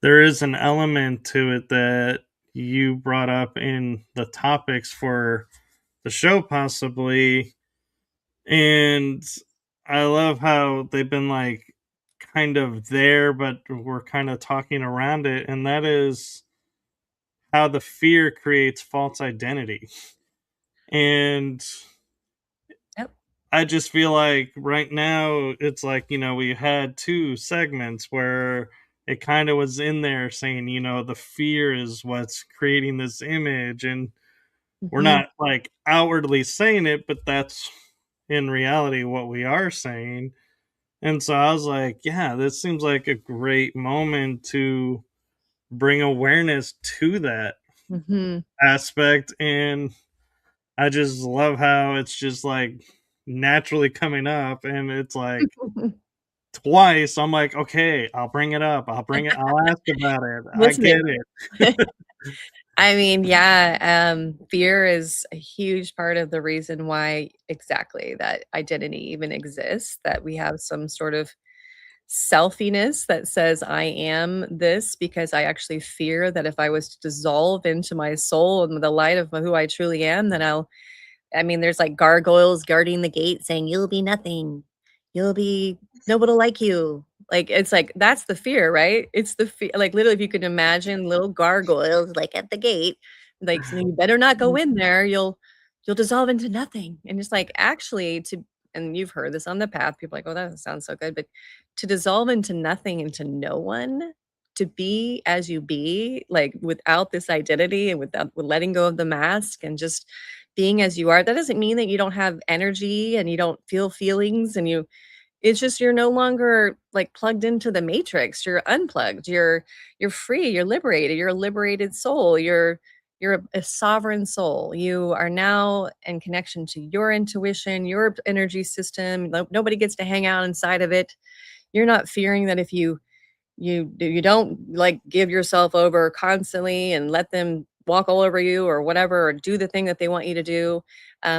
There is an element to it that you brought up in the topics for the show, possibly. And I love how they've been like kind of there, but we're kind of talking around it. And that is how the fear creates false identity. And Yep. I just feel like right now it's like, we had two segments where it kind of was in there saying, the fear is what's creating this image. And we're Mhm. not like outwardly saying it, but that's in reality what we are saying. And so I was like, yeah, this seems like a great moment to bring awareness to that Mhm. aspect. And I just love how it's just like naturally coming up, and it's like twice. I'm like, okay, I'll bring it up. I'll ask about it. I get Listening. it. I mean, yeah, fear is a huge part of the reason why exactly that identity even exists, that we have some sort of selfiness that says, "I am this," because I actually fear that if I was to dissolve into my soul and the light of who I truly am, then I mean, there's like gargoyles guarding the gate saying, "You'll be nothing. You'll be nobody'll like you." Like, it's like, that's the fear, right? It's the fear. Like, literally, if you could imagine little gargoyles, like, at the gate, like, so you better not go in there. You'll dissolve into nothing. And it's like, actually, and you've heard this on the path, people are like, "Oh, that sounds so good." But to dissolve into nothing, into no one, to be as you be, like, without this identity and with letting go of the mask and just being as you are, that doesn't mean that you don't have energy and you don't feel feelings and it's just you're no longer like plugged into the matrix. You're unplugged. You're free. You're liberated. You're a liberated soul. You're a sovereign soul. You are now in connection to your intuition, your energy system. Nobody gets to hang out inside of it. You're not fearing that if you don't like give yourself over constantly and let them walk all over you or whatever, or do the thing that they want you to do,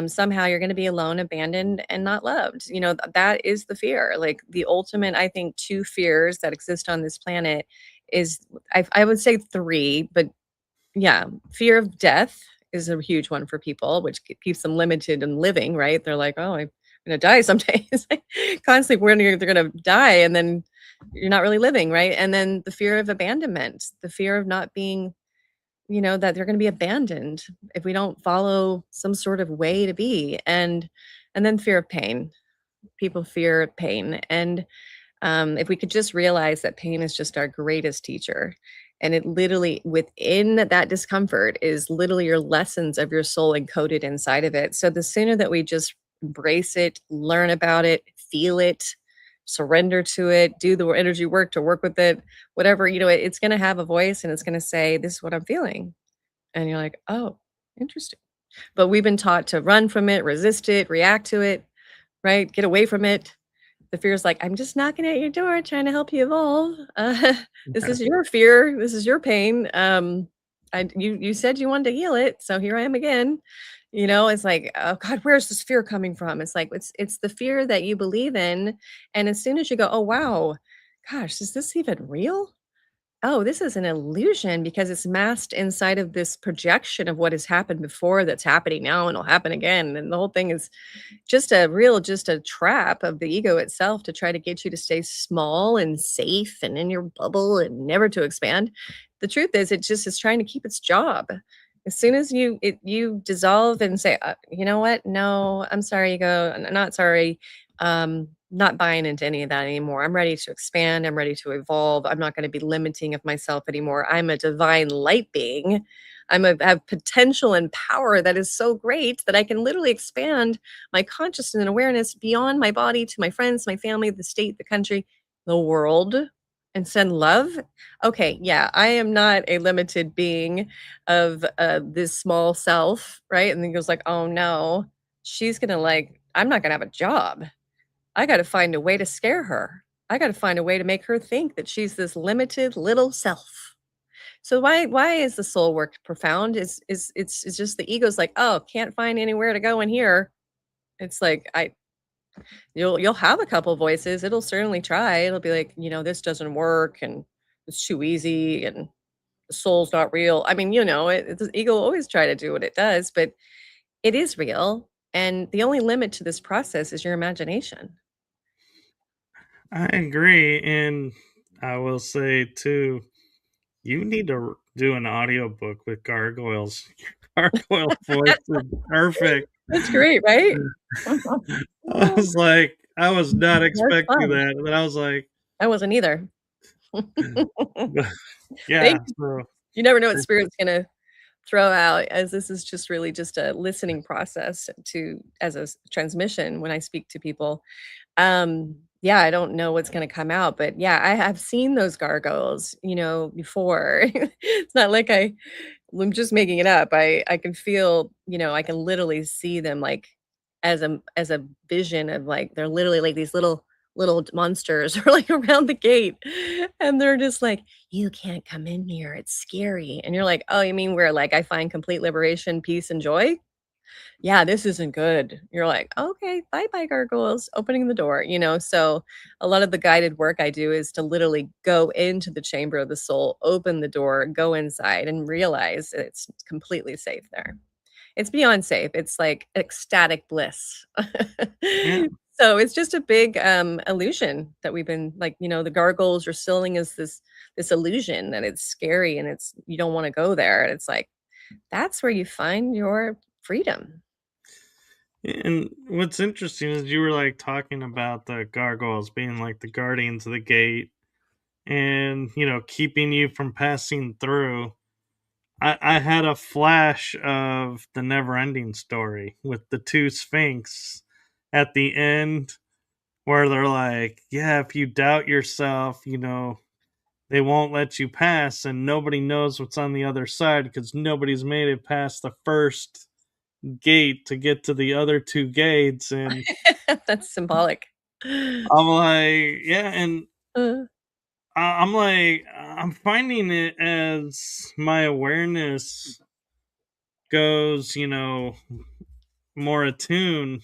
somehow you're going to be alone, abandoned, and not loved. That is the fear. Like the ultimate, I think, two fears that exist on this planet is, I would say three, but yeah, fear of death is a huge one for people, which keeps them limited in living, right? They're like, "Oh, I'm gonna die someday." It's like constantly worrying they're gonna die, and then you're not really living, right? And then the fear of abandonment, the fear of not being, that they're gonna be abandoned if we don't follow some sort of way to be, and then fear of pain. People fear pain, and if we could just realize that pain is just our greatest teacher, and it literally within that discomfort is literally your lessons of your soul encoded inside of it. So the sooner that we just embrace it, learn about it, feel it, surrender to it, do the energy work to work with it, whatever, it's going to have a voice and it's going to say, "This is what I'm feeling." And you're like, "Oh, interesting." But we've been taught to run from it, resist it, react to it, right? Get away from it. The fear is like, "I'm just knocking at your door trying to help you evolve. This is your fear. This is your pain. You said you wanted to heal it, so here I am again." It's like, "Oh God, where's this fear coming from?" It's like it's the fear that you believe in, and as soon as you go, "Oh wow, gosh, is this even real?" oh, this is an illusion because it's masked inside of this projection of what has happened before that's happening now and will happen again. And the whole thing is just a trap of the ego itself to try to get you to stay small and safe and in your bubble and never to expand. The truth is it just is trying to keep its job. As soon as you dissolve and say, you know what? No, I'm sorry, ego. Not sorry. Not buying into any of that anymore. I'm ready to expand. I'm ready to evolve. I'm not going to be limiting of myself anymore. I'm a divine light being. Have potential and power that is so great that I can literally expand my consciousness and awareness beyond my body to my friends, my family, the state, the country, the world, and send love. Okay, yeah, I am not a limited being of this small self, right? And then he goes like, oh no, she's gonna like, I'm not gonna have a job. I got to find a way to scare her. I got to find a way to make her think that she's this limited little self. So why is the soul work profound? It's just the ego's like, oh, can't find anywhere to go in here. It's like you'll have a couple voices. It'll certainly try. It'll be like, this doesn't work and it's too easy and the soul's not real. I mean, the ego will always try to do what it does, but it is real. And the only limit to this process is your imagination. I agree. And I will say too, you need to do an audiobook with gargoyles. Your gargoyle voice is perfect. That's great, right? I was like, I was not That's expecting fun. that. And I was like, I wasn't either. yeah. Thank you. So You never know what spirit's gonna throw out, as this is just really just a listening process to as a transmission when I speak to people. Yeah, I don't know what's gonna come out, but yeah, I have seen those gargoyles, before. It's not like I'm just making it up. I can feel, I can literally see them like as a vision of like they're literally like these little monsters are like around the gate and they're just like, you can't come in here. It's scary. And you're like, oh, you mean where like I find complete liberation, peace, and joy? Yeah, this isn't good. You're like, okay, bye bye, gargoyles, opening the door, So a lot of the guided work I do is to literally go into the chamber of the soul, open the door, go inside, and realize it's completely safe there. It's beyond safe. It's like ecstatic bliss. yeah. So it's just a big illusion that we've been like, the gargoyles are selling us this illusion that it's scary and it's you don't want to go there. And it's like that's where you find your freedom. And what's interesting is you were like talking about the gargoyles being like the guardians of the gate and, keeping you from passing through. I had a flash of the never ending story with the two Sphinx at the end where they're like, yeah, if you doubt yourself, they won't let you pass, and nobody knows what's on the other side because nobody's made it past the first gate to get to the other two gates. And That's symbolic. I'm like, yeah, and Uh, I'm like, I'm finding it as my awareness goes, more attuned.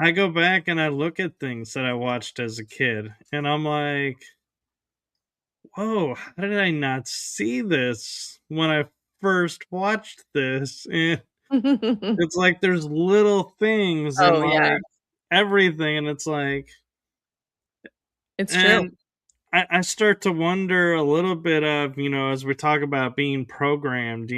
I go back and I look at things that I watched as a kid, and I'm like, whoa, how did I not see this when I first watched this? And it's like there's little things and Oh, yeah, like everything, and it's like, it's true. and I start to wonder a little bit of, as we talk about being programmed,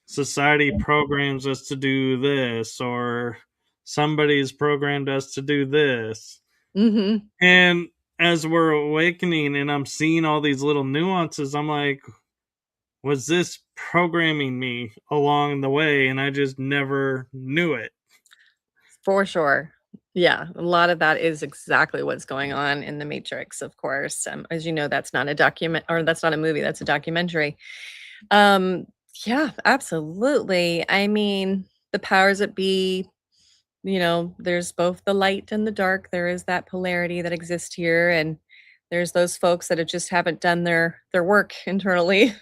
society programs us to do this, or somebody's programmed us to do this. Mhm. And as we're awakening and I'm seeing all these little nuances, I'm like, was this programming me along the way? And I just never knew it. For sure. Yeah, a lot of that is exactly what's going on in The Matrix, of course. As you know, that's not a document or that's not a movie, that's a documentary. Um, yeah, absolutely. I mean, the powers that be, there's both the light and the dark. There is that polarity that exists here, and there's those folks that just haven't done their work internally.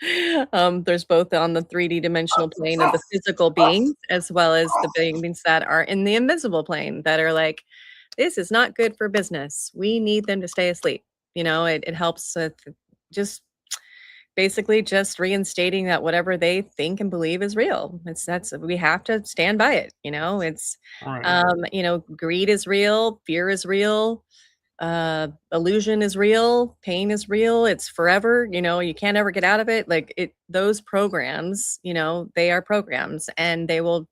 There's both on the 3D dimensional plane of the physical beings, as well as the beings that are in the invisible plane that are like, this is not good for business. We need them to stay asleep. It helps with. just basically just reinstating that whatever they think and believe is real. That's we have to stand by it, you know? It's Right. you know, greed is real, fear is real, illusion is real, pain is real, it's forever, you know, you can't ever get out of it. Like it those programs, you know, they are programs and they will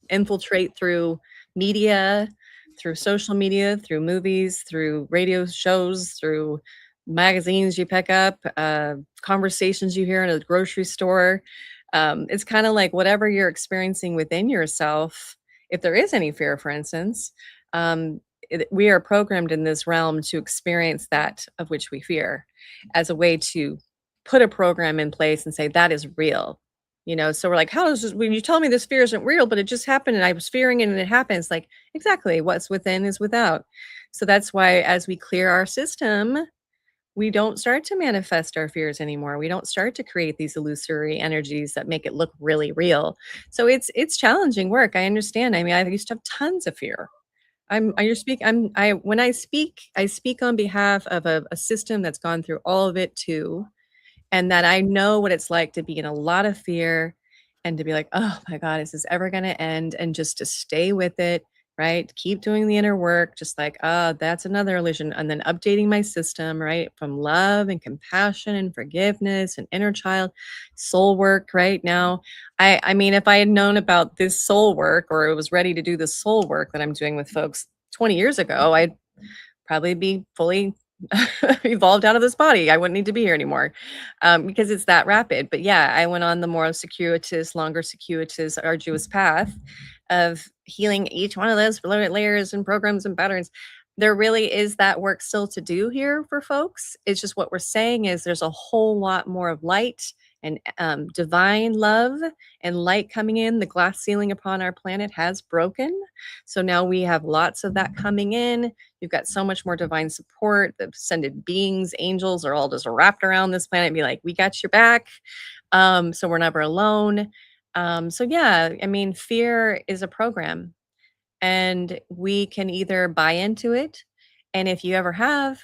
infiltrate through media, through social media, through movies, through radio shows, through magazines you pick up, conversations you hear in a grocery store. It's kind of like whatever you're experiencing within yourself, if there is any fear, for instance, we are programmed in this realm to experience that of which we fear as a way to put a program in place and say that is real. You know, so we're like, how does this, when you tell me this fear isn't real, but it just happened and I was fearing it and it happens, like, exactly what's within is without. So that's why as we clear our system, we don't start to manifest our fears anymore. We don't start to create these illusory energies that make it look really real. So it's challenging work. I understand. I mean, I used to have tons of fear. I when I speak on behalf of a system that's gone through all of it too, and that I know what it's like to be in a lot of fear and to be like, "Oh my god, is this ever gonna end?" And just to stay with it, right? Keep doing the inner work, just like, "Oh, that's another illusion," and then updating my system, right? From love and compassion and forgiveness and inner child, soul work, right? Now, I mean, if I had known about this soul work or it was ready to do the soul work that I'm doing with folks 20 years ago, I'd probably be fully evolved out of this body. I wouldn't need to be here anymore, because it's that rapid. But yeah, I went on the more circuitous, longer circuitous, arduous path of healing each one of those layers and programs and patterns. There really is that work still to do here for folks. It's just what we're saying is there's a whole lot more of light and divine love and light coming in. The glass ceiling upon our planet has broken. So now we have lots of that coming in. You've got so much more divine support. The ascended beings, angels are all just wrapped around this planet and be like, we got your back. So we're never alone. So yeah, I mean, fear is a program and we can either buy into it. And if you ever have,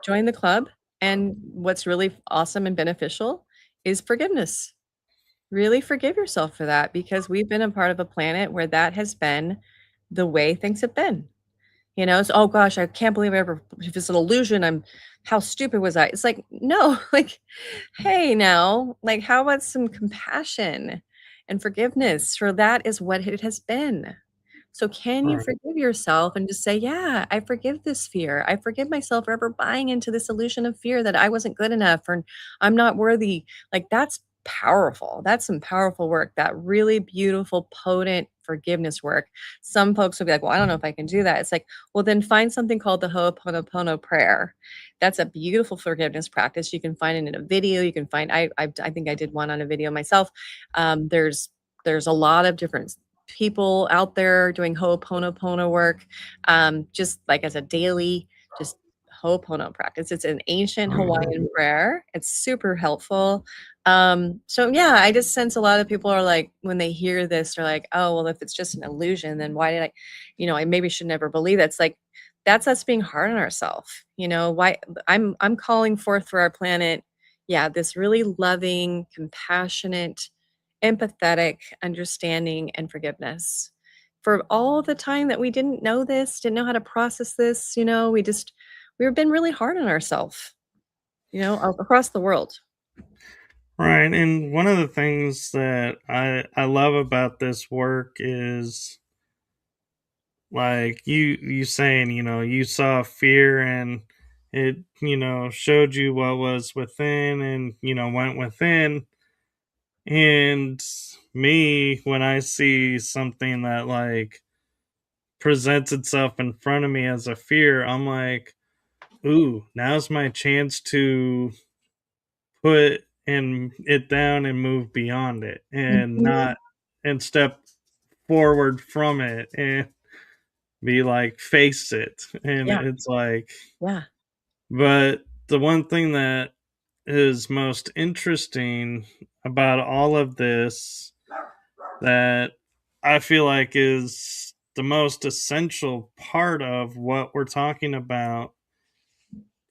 join the club. And what's really awesome and beneficial is forgiveness. Really forgive yourself for that because we've been a part of a planet where that has been the way things have been. You know, it's, "Oh gosh, I can't believe I ever if it's an illusion, I'm how stupid was I?" It's like, "No, like, hey now, like, how about some compassion and forgiveness for that is what it has been." So can you Right. forgive yourself and just say, "Yeah, I forgive this fear. I forgive myself for ever buying into this illusion of fear that I wasn't good enough or I'm not worthy." Like, that's powerful. That's some powerful work, that really beautiful, potent forgiveness work. Some folks will be like, "Well, I don't know if I can do that." It's like, well, then find something called the Ho'oponopono prayer. That's a beautiful forgiveness practice. You can find it in a video. You can find I think I did one on a video myself. There's a lot of different people out there doing Ho'oponopono work, just like as a daily, just Ho'opono practice. It's an ancient Hawaiian prayer. It's super helpful. So yeah, I just sense a lot of people are like, when they hear this, they're like, oh, well, if it's just an illusion, then why did I, you know, I maybe should never believe that. It's like, that's us being hard on ourselves. You know, why I'm calling forth for our planet, yeah, this really loving, compassionate, empathetic understanding and forgiveness for all the time that we didn't know this, didn't know how to process this, you know, we've been really hard on ourselves, you know, across the world. Right. And one of the things that I love about this work is like you saying, you saw fear and it, showed you what was within and, went within. And me, when I see something that like presents itself in front of me as a fear, I'm like, ooh, now's my chance to put it down and move beyond it and Mhm. not and step forward from it and be like face it. And Yeah, it's like, yeah. but the one thing that is most interesting about all of this that I feel like is the most essential part of what we're talking about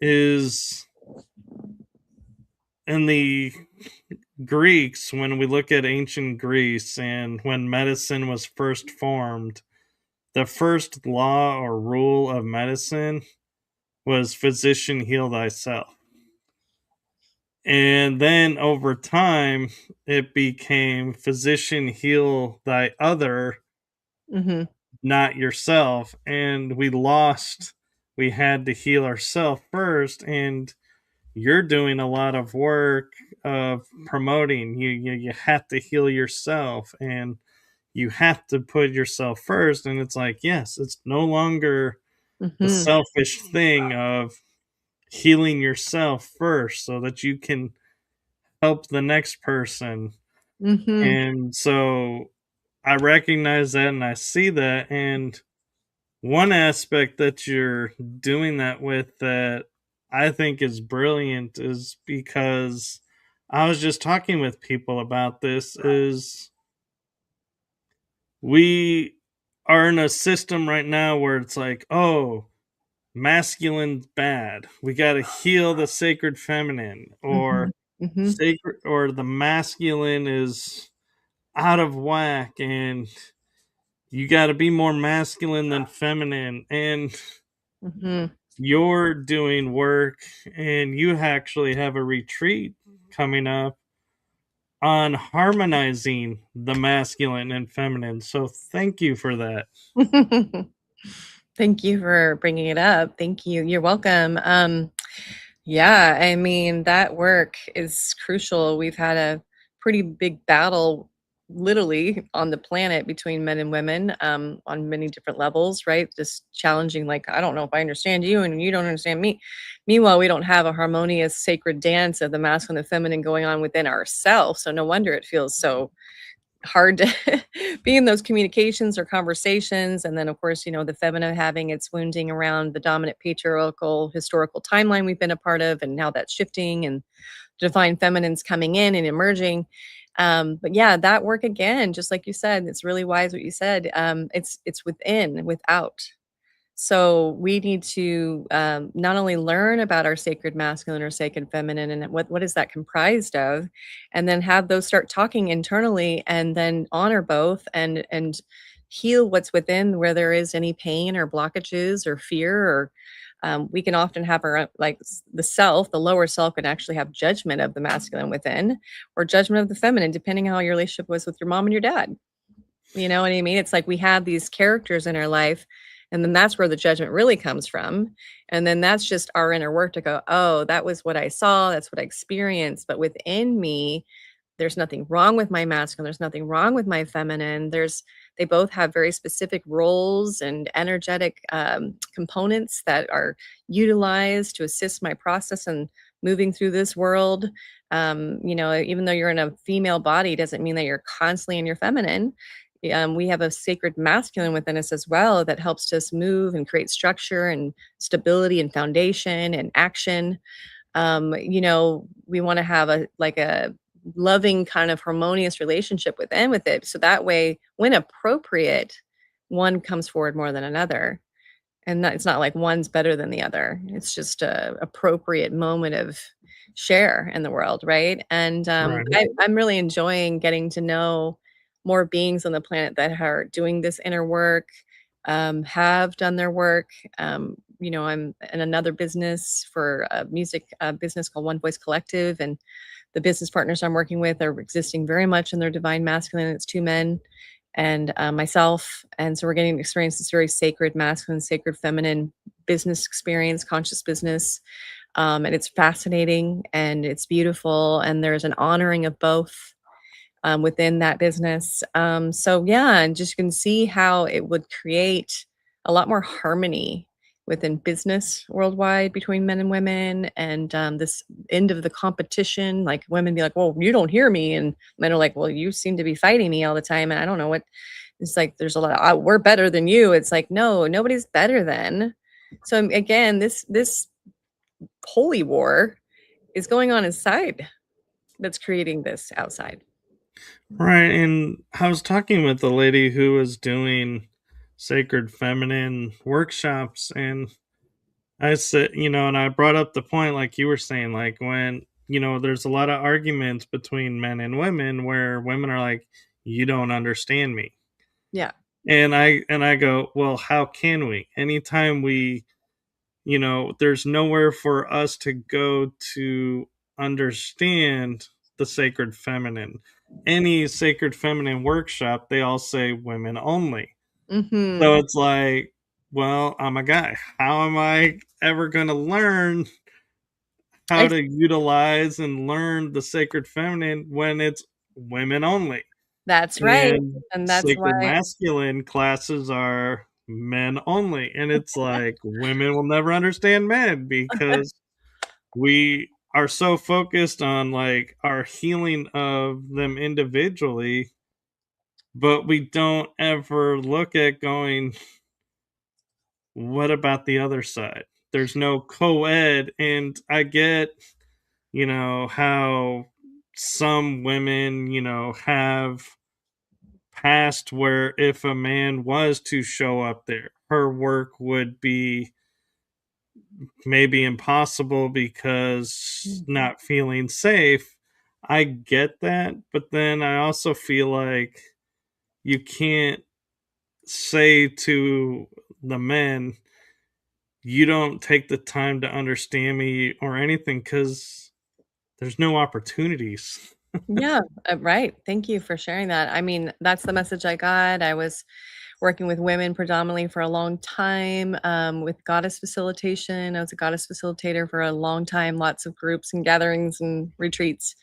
is in the Greeks, when we look at ancient Greece and when medicine was first formed, the first law or rule of medicine was physician heal thyself. And then over time, it became physician heal thy other, Mhm. not yourself. And we had to heal ourselves first. And you're doing a lot of work of promoting. You have to heal yourself and you have to put yourself first. And it's like, yes, it's no longer the Mhm. selfish thing of healing yourself first so that you can help the next person. Mhm. And so I recognize that and I see that. And one aspect that you're doing that with that I think is brilliant is because I was just talking with people about this is we are in a system right now where it's like, oh, masculine's bad. We got to heal the sacred feminine, or Mhm. Mhm. sacred, or the masculine is out of whack, and you got to be more masculine than feminine. And Mhm. you're doing work, and you actually have a retreat coming up on harmonizing the masculine and feminine. So thank you for that. Thank you for bringing it up. Thank you. You're welcome. Yeah, I mean, that work is crucial. We've had a pretty big battle literally on the planet between men and women on many different levels, right? Just challenging, like, I don't know if I understand you and you don't understand me. Meanwhile, we don't have a harmonious sacred dance of the masculine and the feminine going on within ourselves. So no wonder it feels so hard to be in those communications or conversations. And then, of course, the feminine having its wounding around the dominant patriarchal historical timeline we've been a part of, and now that's shifting, and divine feminines coming in and emerging. But yeah, that work again, just like you said, it's really wise what you said. It's within, without. So we need to not only learn about our sacred masculine or sacred feminine and what is that comprised of, and then have those start talking internally, and then honor both and heal what's within where there is any pain or blockages or fear or we can often have our the self, the lower self can actually have judgment of the masculine within or judgment of the feminine, depending on how your relationship was with your mom and your dad. You know what I mean? It's like we have these characters in our life, and then that's where the judgment really comes from. And then that's just our inner work to go, oh, that was what I saw, that's what I experienced. But within me, there's nothing wrong with my masculine, there's nothing wrong with my feminine. They both have very specific roles and energetic components that are utilized to assist my process and moving through this world. Even though you're in a female body doesn't mean that you're constantly in your feminine. We have a sacred masculine within us as well that helps us move and create structure and stability and foundation and action. We want to have a loving kind of harmonious relationship with it. So that way, when appropriate, one comes forward more than another. And that it's not like one's better than the other. It's just a appropriate moment of share in the world, right? And Right. I'm really enjoying getting to know more beings on the planet that are doing this inner work, have done their work. I'm in another business for a music business called One Voice Collective, and the business partners I'm working with are existing very much in their divine masculine. It's two men and myself. And so we're getting to experience this very sacred masculine, sacred feminine business experience, conscious business. And it's fascinating and it's beautiful. And there's an honoring of both within that business. So yeah, and just you can see how it would create a lot more harmony within business worldwide between men and women, and this end of the competition, like women be like, well, you don't hear me, and men are like, well, you seem to be fighting me all the time, and I don't know what. It's like there's a lot of we're better than you. It's like, no, nobody's better than. So again, this holy war is going on inside that's creating this outside. Right. And I was talking with a lady who was doing sacred feminine workshops, and I said, and I brought up the point like you were saying, like when there's a lot of arguments between men and women where women are like, you don't understand me. Yeah. And I go, well, how can we? Anytime there's nowhere for us to go to understand the sacred feminine. Any sacred feminine workshop, they all say women only. So Mhm. it's like, well, I'm a guy. How am I ever going to learn how Ex to utilize and learn the sacred feminine when it's women only? That's right, And and that's sacred why masculine classes are men only. And it's like women will never understand men because we are so focused on like our healing of them individually, but we don't ever look at going, what about the other side? There's no co-ed. And I get, how some women, have past where if a man was to show up there, her work would be maybe impossible because Mhm. not feeling safe. I get that, but then I also feel like you can't say to the men, you don't take the time to understand me or anything because there's no opportunities. Yeah, right, thank you for sharing that. I mean, that's the message I got. I was working with women predominantly for a long time, with goddess facilitation. I was a goddess facilitator for a long time, lots of groups and gatherings and retreats.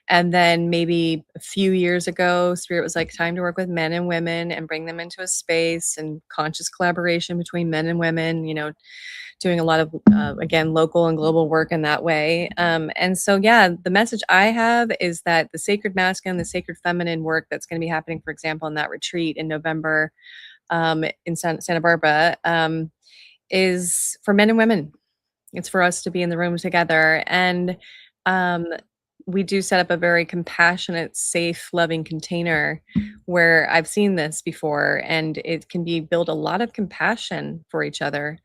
And then maybe a few years ago, Spirit was like, time to work with men and women and bring them into a space and conscious collaboration between men and women, doing a lot of, again, local and global work in that way. And so, yeah, the message I have is that the sacred masculine, the sacred feminine work that's going to be happening, for example, in that retreat in November, in Santa Barbara, is for men and women. It's for us to be in the room together. And um, we do set up a very compassionate, safe, loving container where I've seen this before, and it can be build a lot of compassion for each other,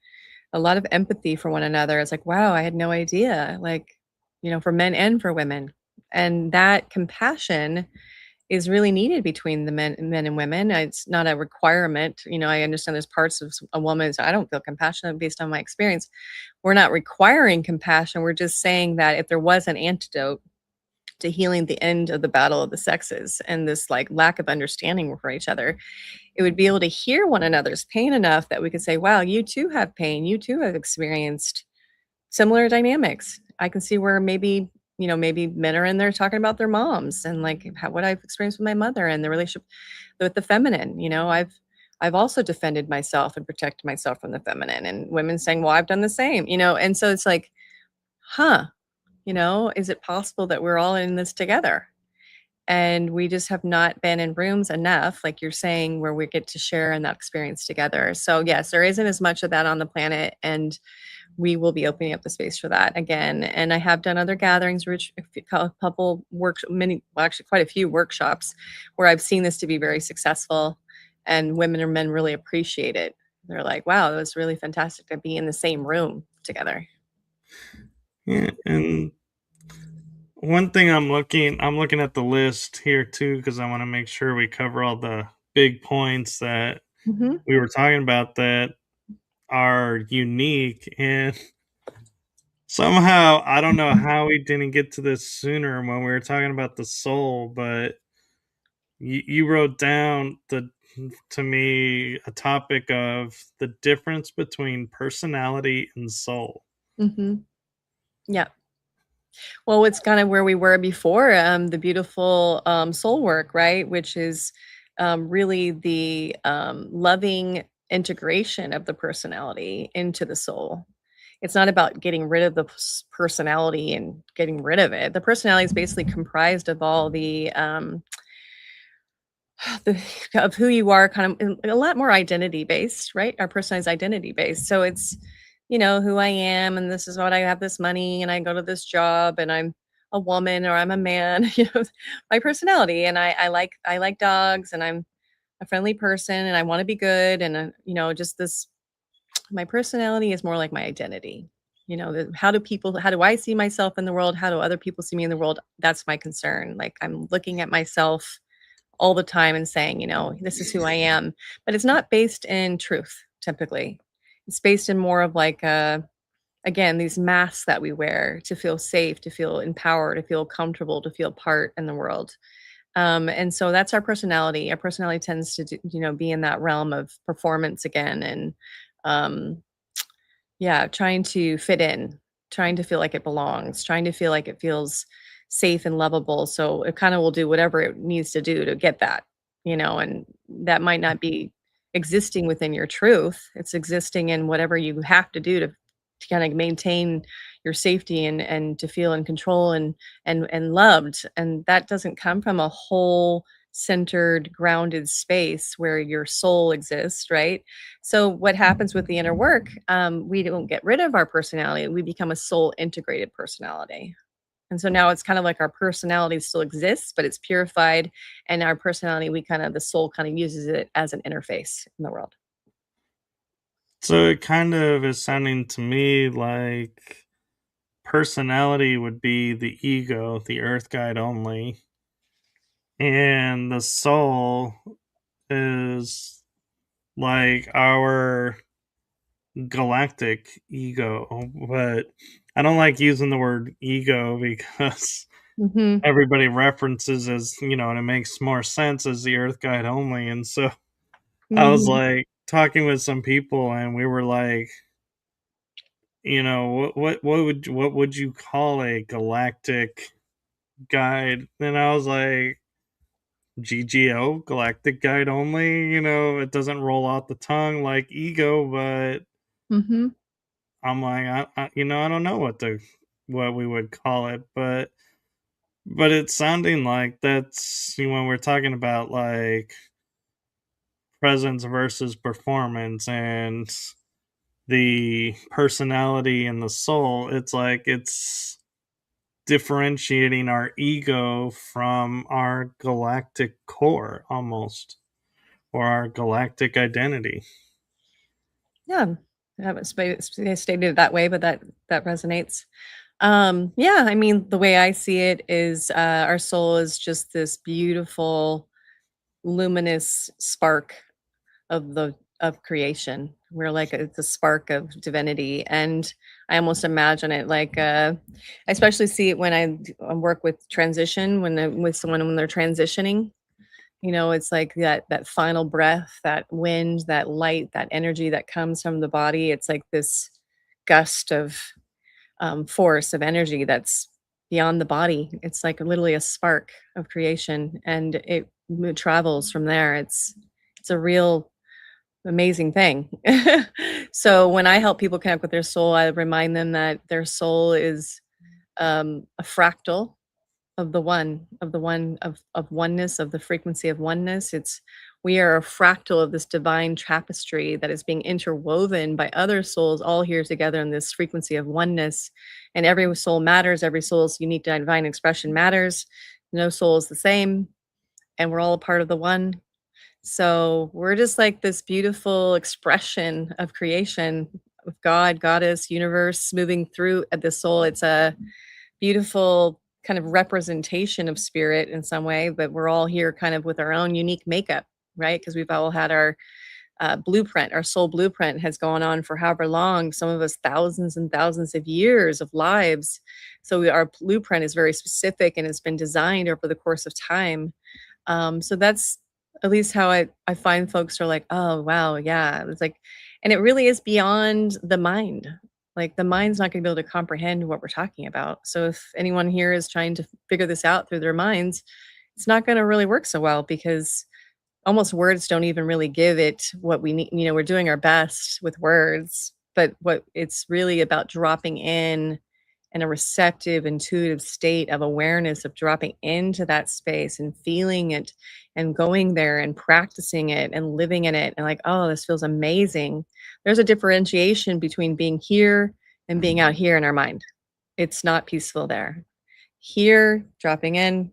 a lot of empathy for one another. It's like, wow, I had no idea, like, for men and for women. And that compassion is really needed between the men and women. It's not a requirement. I understand there's parts of a woman, so I don't feel compassionate based on my experience. We're not requiring compassion. We're just saying that if there was an antidote to healing the end of the battle of the sexes and this like lack of understanding for each other, it would be able to hear one another's pain enough that we could say, wow, you too have pain. You too have experienced similar dynamics. I can see where maybe men are in there talking about their moms and like what I've experienced with my mother and the relationship with the feminine. I've also defended myself and protected myself from the feminine, and women saying, well, I've done the same, and so it's like, huh, is it possible that we're all in this together? And we just have not been in rooms enough, like you're saying, where we get to share in that experience together. So yes, there isn't as much of that on the planet, and we will be opening up the space for that again. And I have done other gatherings, which a couple many, well, actually quite a few workshops where I've seen this to be very successful, and women or men really appreciate it. They're like, wow, it was really fantastic to be in the same room together. Yeah, and one thing I'm looking at the list here too because I want to make sure we cover all the big points that Hmm. we were talking about that are unique. And somehow I don't know how we didn't get to this sooner when we were talking about the soul, but you wrote down the to me a topic of the difference between personality and soul. Hmm. Yeah. Well, it's kind of where we were before, the beautiful soul work, right? Which is really the loving integration of the personality into the soul. It's not about getting rid of the personality and getting rid of it. The personality is basically comprised of all the of who you are, kind of a lot more identity based, right? Our personality is identity based. So it's, who I am, and this is what I have this money, and I go to this job, and I'm a woman or I'm a man, my personality. And I like dogs, and I'm a friendly person, and I want to be good. And just this, my personality is more like my identity. How do I see myself in the world? How do other people see me in the world? That's my concern. Like, I'm looking at myself all the time and saying, this is who I am. But it's not based in truth, typically. It's based in more of like, again, these masks that we wear to feel safe, to feel empowered, to feel comfortable, to feel part in the world. And so that's our personality. Our personality tends to, be in that realm of performance again, and um, yeah, trying to fit in, trying to feel like it belongs, trying to feel like it feels safe and lovable. So it kind of will do whatever it needs to do to get that, and that might not be existing within your truth. It's existing in whatever you have to do to kind of maintain your safety and to feel in control and loved. And that doesn't come from a whole centered, grounded space where your soul exists, right? So what happens with the inner work, we don't get rid of our personality. We become a soul integrated personality. And so now it's kind of like our personality still exists, but it's purified. And our personality, the soul kind of uses it as an interface in the world. So it kind of is sounding to me like personality would be the ego, the earth guide only, and the soul is like our galactic ego. But I don't like using the word ego because Hmm. everybody references as, and it makes more sense as the earth guide only. And so I was Hmm. like talking with some people and we were like, what would you call a galactic guide? And I was like, GGO, galactic guide only. It doesn't roll out the tongue like ego, but Hmm. I'm like, I don't know what we would call it, but it's sounding like that's when we're talking about like presence versus performance and the personality and the soul. It's like it's differentiating our ego from our galactic core almost, or our galactic identity. Yeah, I haven't stated it that way, but that resonates. Yeah, I mean, the way I see it is, our soul is just this beautiful, luminous spark of creation. We're like it's a spark of divinity, and I almost imagine it like, I especially see it when I work with transition, with someone when they're transitioning. It's like that final breath, that wind, that light, that energy that comes from the body. It's like this gust of force of energy that's beyond the body. It's like literally a spark of creation, and it travels from there. It's a real amazing thing. So when I help people connect with their soul, I remind them that their soul is a fractal of oneness, of the frequency of oneness. We are a fractal of this divine tapestry that is being interwoven by other souls all here together in this frequency of oneness. And every soul matters, every soul's unique divine expression matters. No soul is the same, and we're all a part of the one. So we're just like this beautiful expression of creation, of God, goddess, universe moving through at the soul. It's a beautiful kind of representation of spirit in some way, but we're all here kind of with our own unique makeup, right? Because we've all had our blueprint, our soul blueprint has gone on for however long, some of us thousands and thousands of years of lives. So our blueprint is very specific and it's been designed over the course of time. So that's at least how I find folks are like, oh wow, yeah. It's like, and it really is beyond the mind. Like the mind's not gonna be able to comprehend what we're talking about. So if anyone here is trying to figure this out through their minds, it's not gonna really work so well because almost words don't even really give it what we need. We're doing our best with words, but what it's really about dropping in a receptive, intuitive state of awareness, of dropping into that space and feeling it and going there and practicing it and living in it. And like, oh, this feels amazing. There's a differentiation between being here and being out here in our mind. It's not peaceful there. Here, dropping in,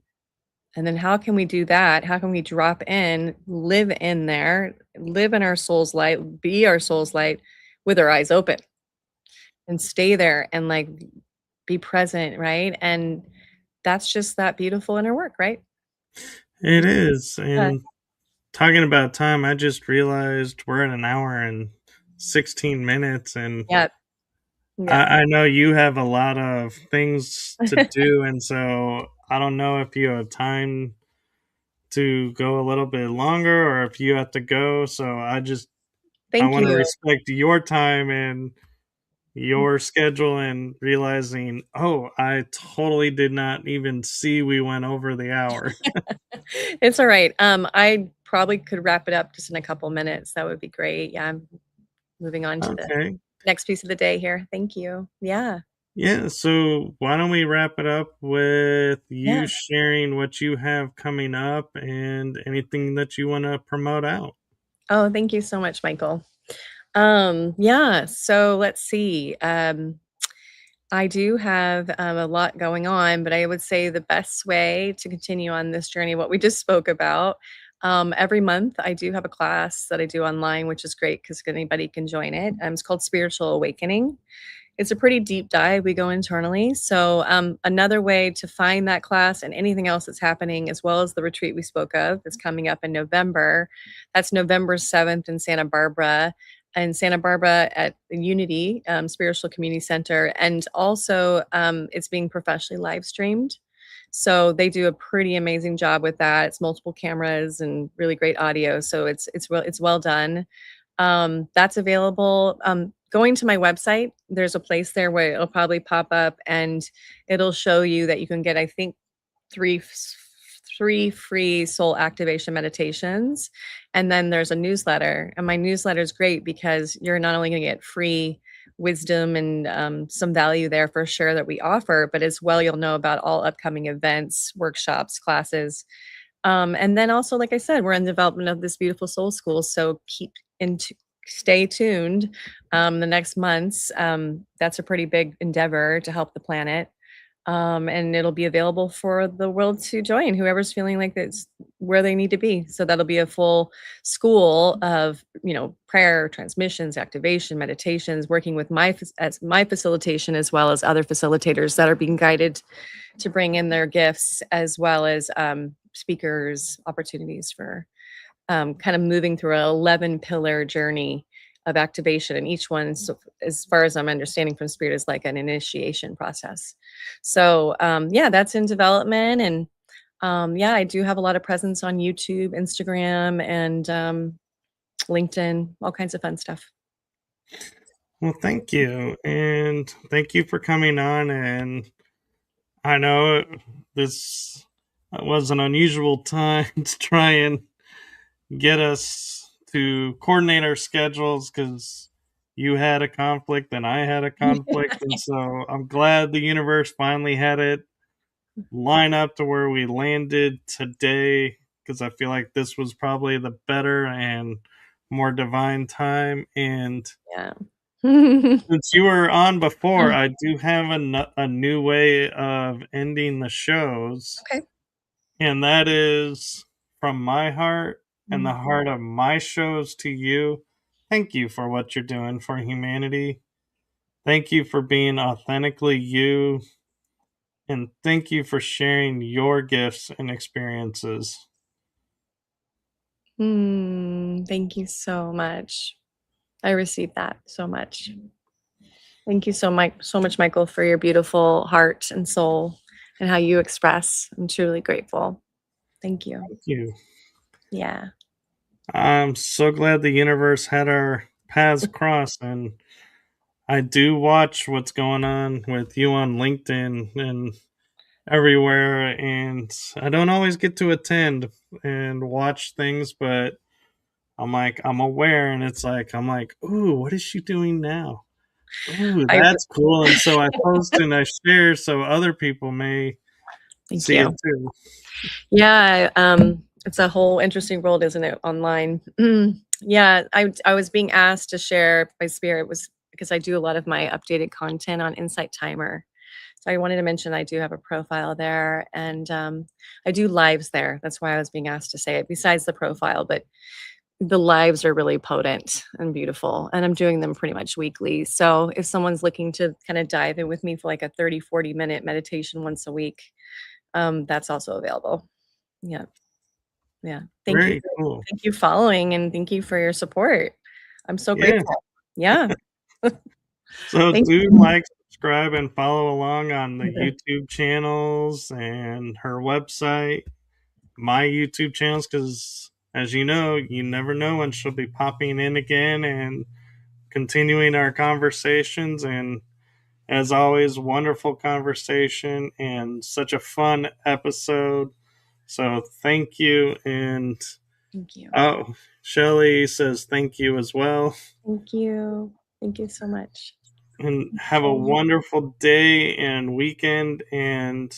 and then how can we do that? How can we drop in, live in there, live in our soul's light, be our soul's light with our eyes open? and stay there and, like, be present, right? And that's just that beautiful inner work, right? It Mm, is. yeah. And talking about time, I just realized we're at an hour and 16 minutes, and Yep. Yep. I know you have a lot of things to do, and so I don't know if you have time to go a little bit longer or if you have to go. So I Thank want to you. respect your time and your schedule and realizing, oh, I totally did not even see we went over the hour. It's alright. I probably could wrap it up just in a couple minutes. That would be great. Yeah, I'm moving on to the Okay. next piece of the day here. Thank you. Yeah. Yeah, so why don't we wrap it up with you Yeah. sharing what you have coming up and anything that you want to promote out? Oh, thank you so much, Michael. Yeah, so let's see. I do have a lot going on, but I would say the best way to continue on this journey, what we just spoke about, every month I do have a class that I do online, which is great because anybody can join it. It's called Spiritual Awakening. It's a pretty deep dive. We go internally. So, another way to find that class and anything else that's happening, as well as the retreat we spoke of, that's coming up in November. That's November 7th in Santa Barbara. In Santa Barbara at the Unity Spiritual Community Center. And also, it's being professionally live streamed. So they do a pretty amazing job with that. It's multiple cameras and really great audio. So it's well done. That's available. Going to my website, there's a place there where it'll probably pop up and it'll show you that you can get, I think, 3 f 3 free soul activation meditations, and then there's a newsletter, and my newsletter is great because you're not only gonna get free wisdom and, some value there for sure that we offer, but as well, you'll know about all upcoming events, workshops, classes, and then also, like I said, we're in development of this beautiful soul school, so stay tuned, the next months. That's a pretty big endeavor to help the planet. And it'll be available for the world to join, whoever's feeling like it's where they need to be. So that'll be a full school of, prayer, transmissions, activation, meditations, working with as my facilitation, as well as other facilitators that are being guided to bring in their gifts, as well as speakers, opportunities for kind of moving through a 11 pillar journey of activation. And each one, so as far as I'm understanding from Spirit, is like an initiation process. So, yeah, that's in development. And yeah, I do have a lot of presence on YouTube, Instagram, and LinkedIn, all kinds of fun stuff. Well, thank you. And thank you for coming on. And I know this was an unusual time to try and get us to coordinate our schedules because you had a conflict and I had a conflict. And so I'm glad the universe finally had it line up to where we landed today because I feel like this was probably the better and more divine time. And Yeah. since you were on before, I do have a new way of ending the shows, Okay. and that is from my heart and the Mhm. heart of my shows to you. Thank you for what you're doing for humanity. Thank you for being authentically you. And thank you for sharing your gifts and experiences. Thank you so much. I received that so much. Thank you so much, Michael, for your beautiful heart and soul and how you express. I'm truly grateful. Thank you. Thank you. Yeah. I'm so glad the universe had our paths cross, and I do watch what's going on with you on LinkedIn and everywhere, and I don't always get to attend and watch things, but I'm aware, and it's like I'm like, ooh, what is she doing now? Ooh, I that's cool. And so I post and I share so other people may Thank see it you. too. Yeah, it's a whole interesting world, isn't it, online? Yeah, I was being asked to share my spirit was because I do a lot of my updated content on Insight Timer. So I wanted to mention I do have a profile there and I do lives there. That's why I was being asked to say it besides the profile, but the lives are really potent and beautiful, and I'm doing them pretty much weekly. So if someone's looking to kind of dive in with me for like a 30, 40-minute meditation once a week, that's also available. Yeah. Yeah. Very cool. Thank you following and thank you for your support. I'm so Yeah. grateful. Yeah. So Thank do you. like, subscribe, and follow along on the Okay. YouTube channels and her website, my YouTube channels, because as you never know when she'll be popping in again and continuing our conversations. And as always, wonderful conversation and such a fun episode. So thank you. And Thank you. oh, Shelly says thank you as well. Thank you. Thank you so much. And have a So wonderful day and weekend and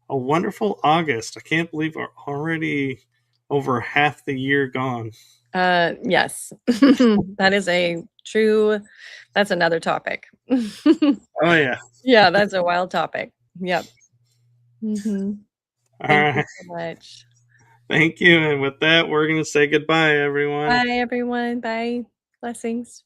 a wonderful August. I can't believe we're already over half the year gone. yes. That is a true that's another topic. Oh, yeah. Yeah, that's a wild topic. Yep. Mhm. All Thank you right. so much. Thank you. And with that, we're going to say goodbye, everyone. Bye, everyone. Bye. Blessings.